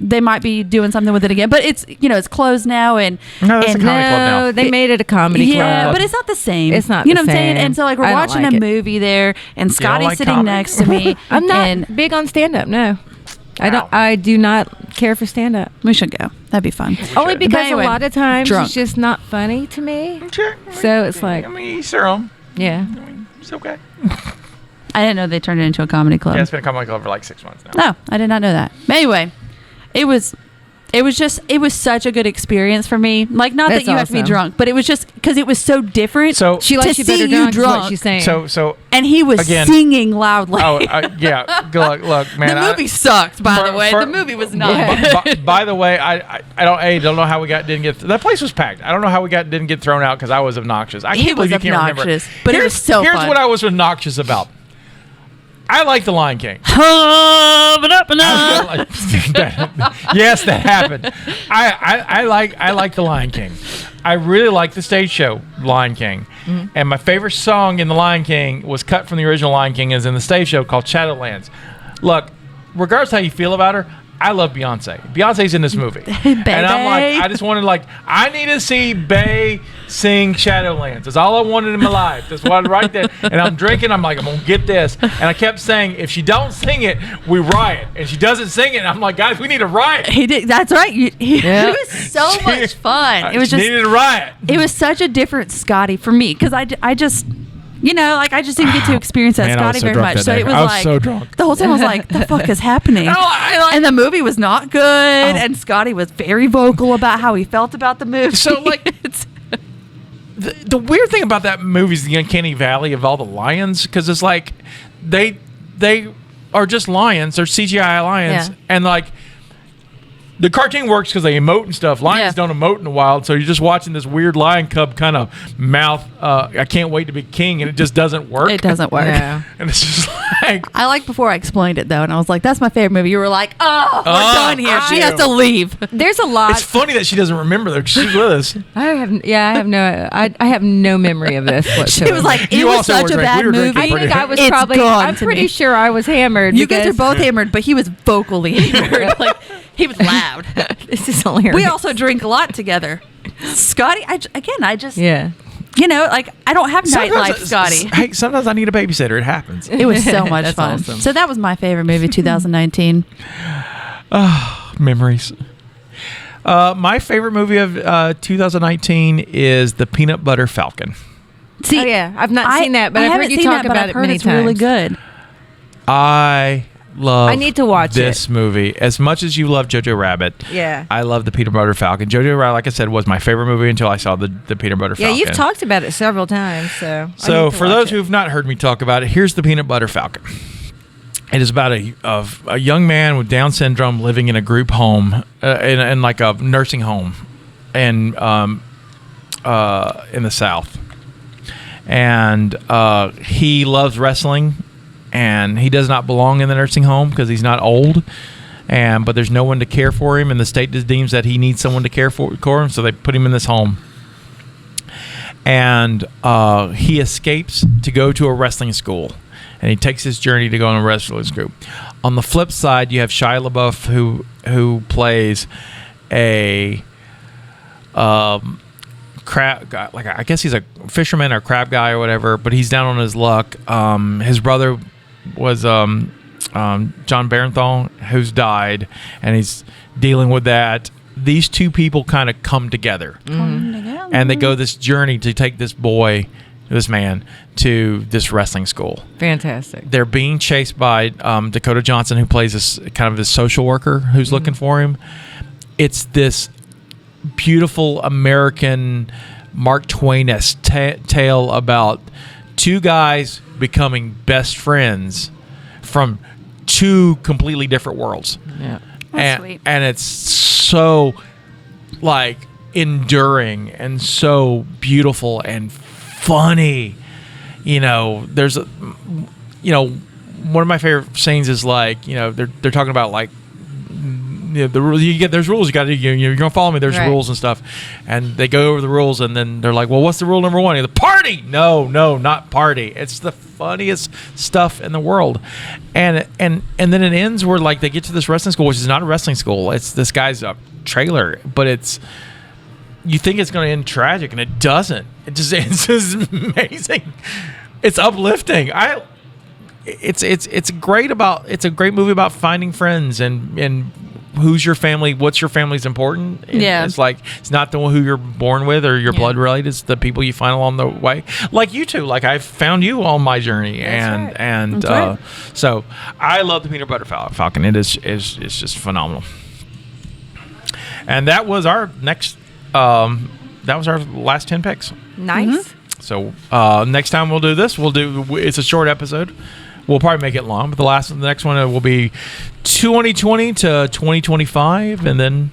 they might be doing something with it again, but it's it's closed now and No, that's a comedy club now. No, they made it a comedy yeah, club. but it's not the same. It's not You know the what I'm saying? same. And so like we're I don't watching like a it. movie there, and Scotty's like sitting comedy? next to me. I'm not and big on stand up. No, I don't. Wow. I do not care for stand up. we should go. That'd be fun. Only should. because But anyway, a lot of times drunk. it's just not funny to me. Sure. So it's like, I mean, each their own. yeah. I mean, it's okay. I didn't know they turned it into a comedy club. Yeah, it's been a comedy club for like 6 months now. No, I did not know that. But anyway, it was such a good experience for me. Like, not That's that you have to be awesome. drunk, but it was just because it was so different. So- She likes to you better see drunk, you is what drunk, she's saying. So and he was Again- singing loudly. oh yeah, look, man. the movie sucked. By for- the way, for- the movie was not. By, by the way, I don't know how we didn't get that place was packed. I don't know how we didn't get thrown out because I was obnoxious. I can't He believe was you can't remember. obnoxious, but it was so Here's fun. what I was obnoxious about. I like The Lion King. Yes, that happened. I like The Lion King. I really like the stage show Lion King, and my favorite song in The Lion King was cut from the original Lion King, is in the stage show called Shadowlands. Look, regardless how you feel about her, I love Beyonce. Beyonce's in this movie, and I'm like, I just wanted I need to see Bey sing Shadowlands. That's all I wanted in my life. That's what right there. And I'm drinking. I'm like, I'm gonna get this. And I kept saying, if she don't sing it, we riot. And she doesn't sing it. And I'm like, guys, we need a riot. He did. That's right. Yeah. It was so much fun. It was She just. needed a riot. It was such a different Scotty for me because I just. I just didn't get to experience that Man, I was Scotty so very drunk much. that So day. it was I was like so drunk. the whole time I was like, "The fuck is happening?" And the movie was not good. And Scotty was very vocal about how he felt about the movie. So, like, It's- The weird thing about that movie is the uncanny valley of all the lions, because it's like they are just lions. They're CGI lions, Yeah. and like the cartoon works because they emote and stuff. Lions Yeah. don't emote in the wild, so you're just watching this weird lion cub kind of mouth. I can't wait to be king, and it just doesn't work. it doesn't work. No. And it's just like, I like before I explained it though, and I was like, "That's my favorite movie." You were like, "Oh, we're Oh, done here. She has to leave." There's a lot. it's funny that she doesn't remember that 'cause she's with us. I have no memory of this whatsoever. She was like, "It You was also such were a drinking. bad We were drinking movie." I think I was It's probably. gone I'm to pretty me. sure I was hammered. You guys are because- both hammered, but he was vocally hammered. Like he was loud. This is hilarious. We also drink a lot together. Scotty, I just, Yeah. I don't have nightlife, Scotty. Hey, sometimes I need a babysitter. It happens. It was so much That's fun. awesome. So that was my favorite movie, 2019. Memories. My favorite movie of 2019 is The Peanut Butter Falcon. See, Oh, yeah. I've not seen that, but I've haven't heard you seen talk that, but about I've it heard many it's really times. good. I love I need to watch this movie as much as you love Jojo Rabbit. Yeah. I love The Peanut Butter Falcon. Jojo Rabbit, like I said, was my favorite movie until I saw the Peanut Butter Yeah, Falcon. you've talked about it several times, so. I So need to for watch those it. who've not heard me talk about it, here's The Peanut Butter Falcon. It is about a young man with Down syndrome living in a group home, in like a nursing home, in the South, and he loves wrestling, and he does not belong in the nursing home because he's not old, but there's no one to care for him, and the state just deems that he needs someone to care for him, so they put him in this home. And he escapes to go to a wrestling school, and he takes his journey to go on a wrestling school. On the flip side, you have Shia LaBeouf, who plays a crab guy, like I guess he's a fisherman or crab guy or whatever, but he's down on his luck. His brother was John Barenthal, who's died, and he's dealing with that. These two people kind of come together, and they go this journey to take this man, to this wrestling school. Fantastic. They're being chased by Dakota Johnson, who plays this kind of this social worker who's looking for him. It's this beautiful American Mark Twain-esque tale about two guys becoming best friends from two completely different worlds. Yeah. That's sweet. And it's so like enduring and so beautiful and funny. You know, there's a, you know, one of my favorite scenes is like, you know, they're talking about like, you know, the rules you get. There's rules you got to. You're gonna follow me. There's Right. rules and stuff, and they go over the rules, and then they're like, "Well, what's the rule number one?" The party. No, not party. It's the funniest stuff in the world, and then it ends where like they get to this wrestling school, which is not a wrestling school. It's this guy's trailer, but it's. You think it's going to end tragic, and it doesn't. It's just amazing. It's uplifting. It's a great movie about finding friends and who's your family, what's your family's important. And Yeah. it's like it's not the one who you're born with or your blood related. It's the people you find along the way. Like you two. Like I found you on my journey, That's and That's right. so I love the Peanut Butter Falcon. It's just phenomenal. And that was our next. That was our last 10 picks. Nice. So next time we'll do this. It's a short episode. We'll probably make it long, but the next one will be 2020 to 2025, and then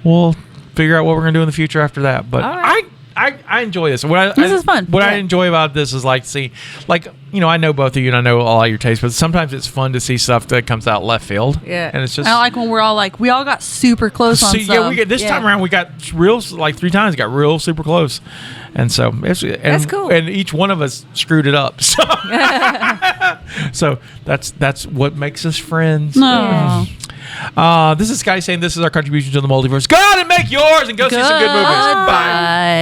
we'll figure out what we're gonna do in the future after that. But All right. I enjoy this. This is fun. What I Yeah. enjoy about this is like I know both of you and I know all your tastes, but sometimes it's fun to see stuff that comes out left field. Yeah. And it's just I like when we're all like, we all got super close on see, stuff. yeah, we get this time around. We got real like 3 times. Got real super close, and so That's cool. And each one of us screwed it up. So, so that's what makes us friends. No. This is Sky saying this is our contribution to the multiverse. Go out and make yours and go see some good movies. Bye. Bye.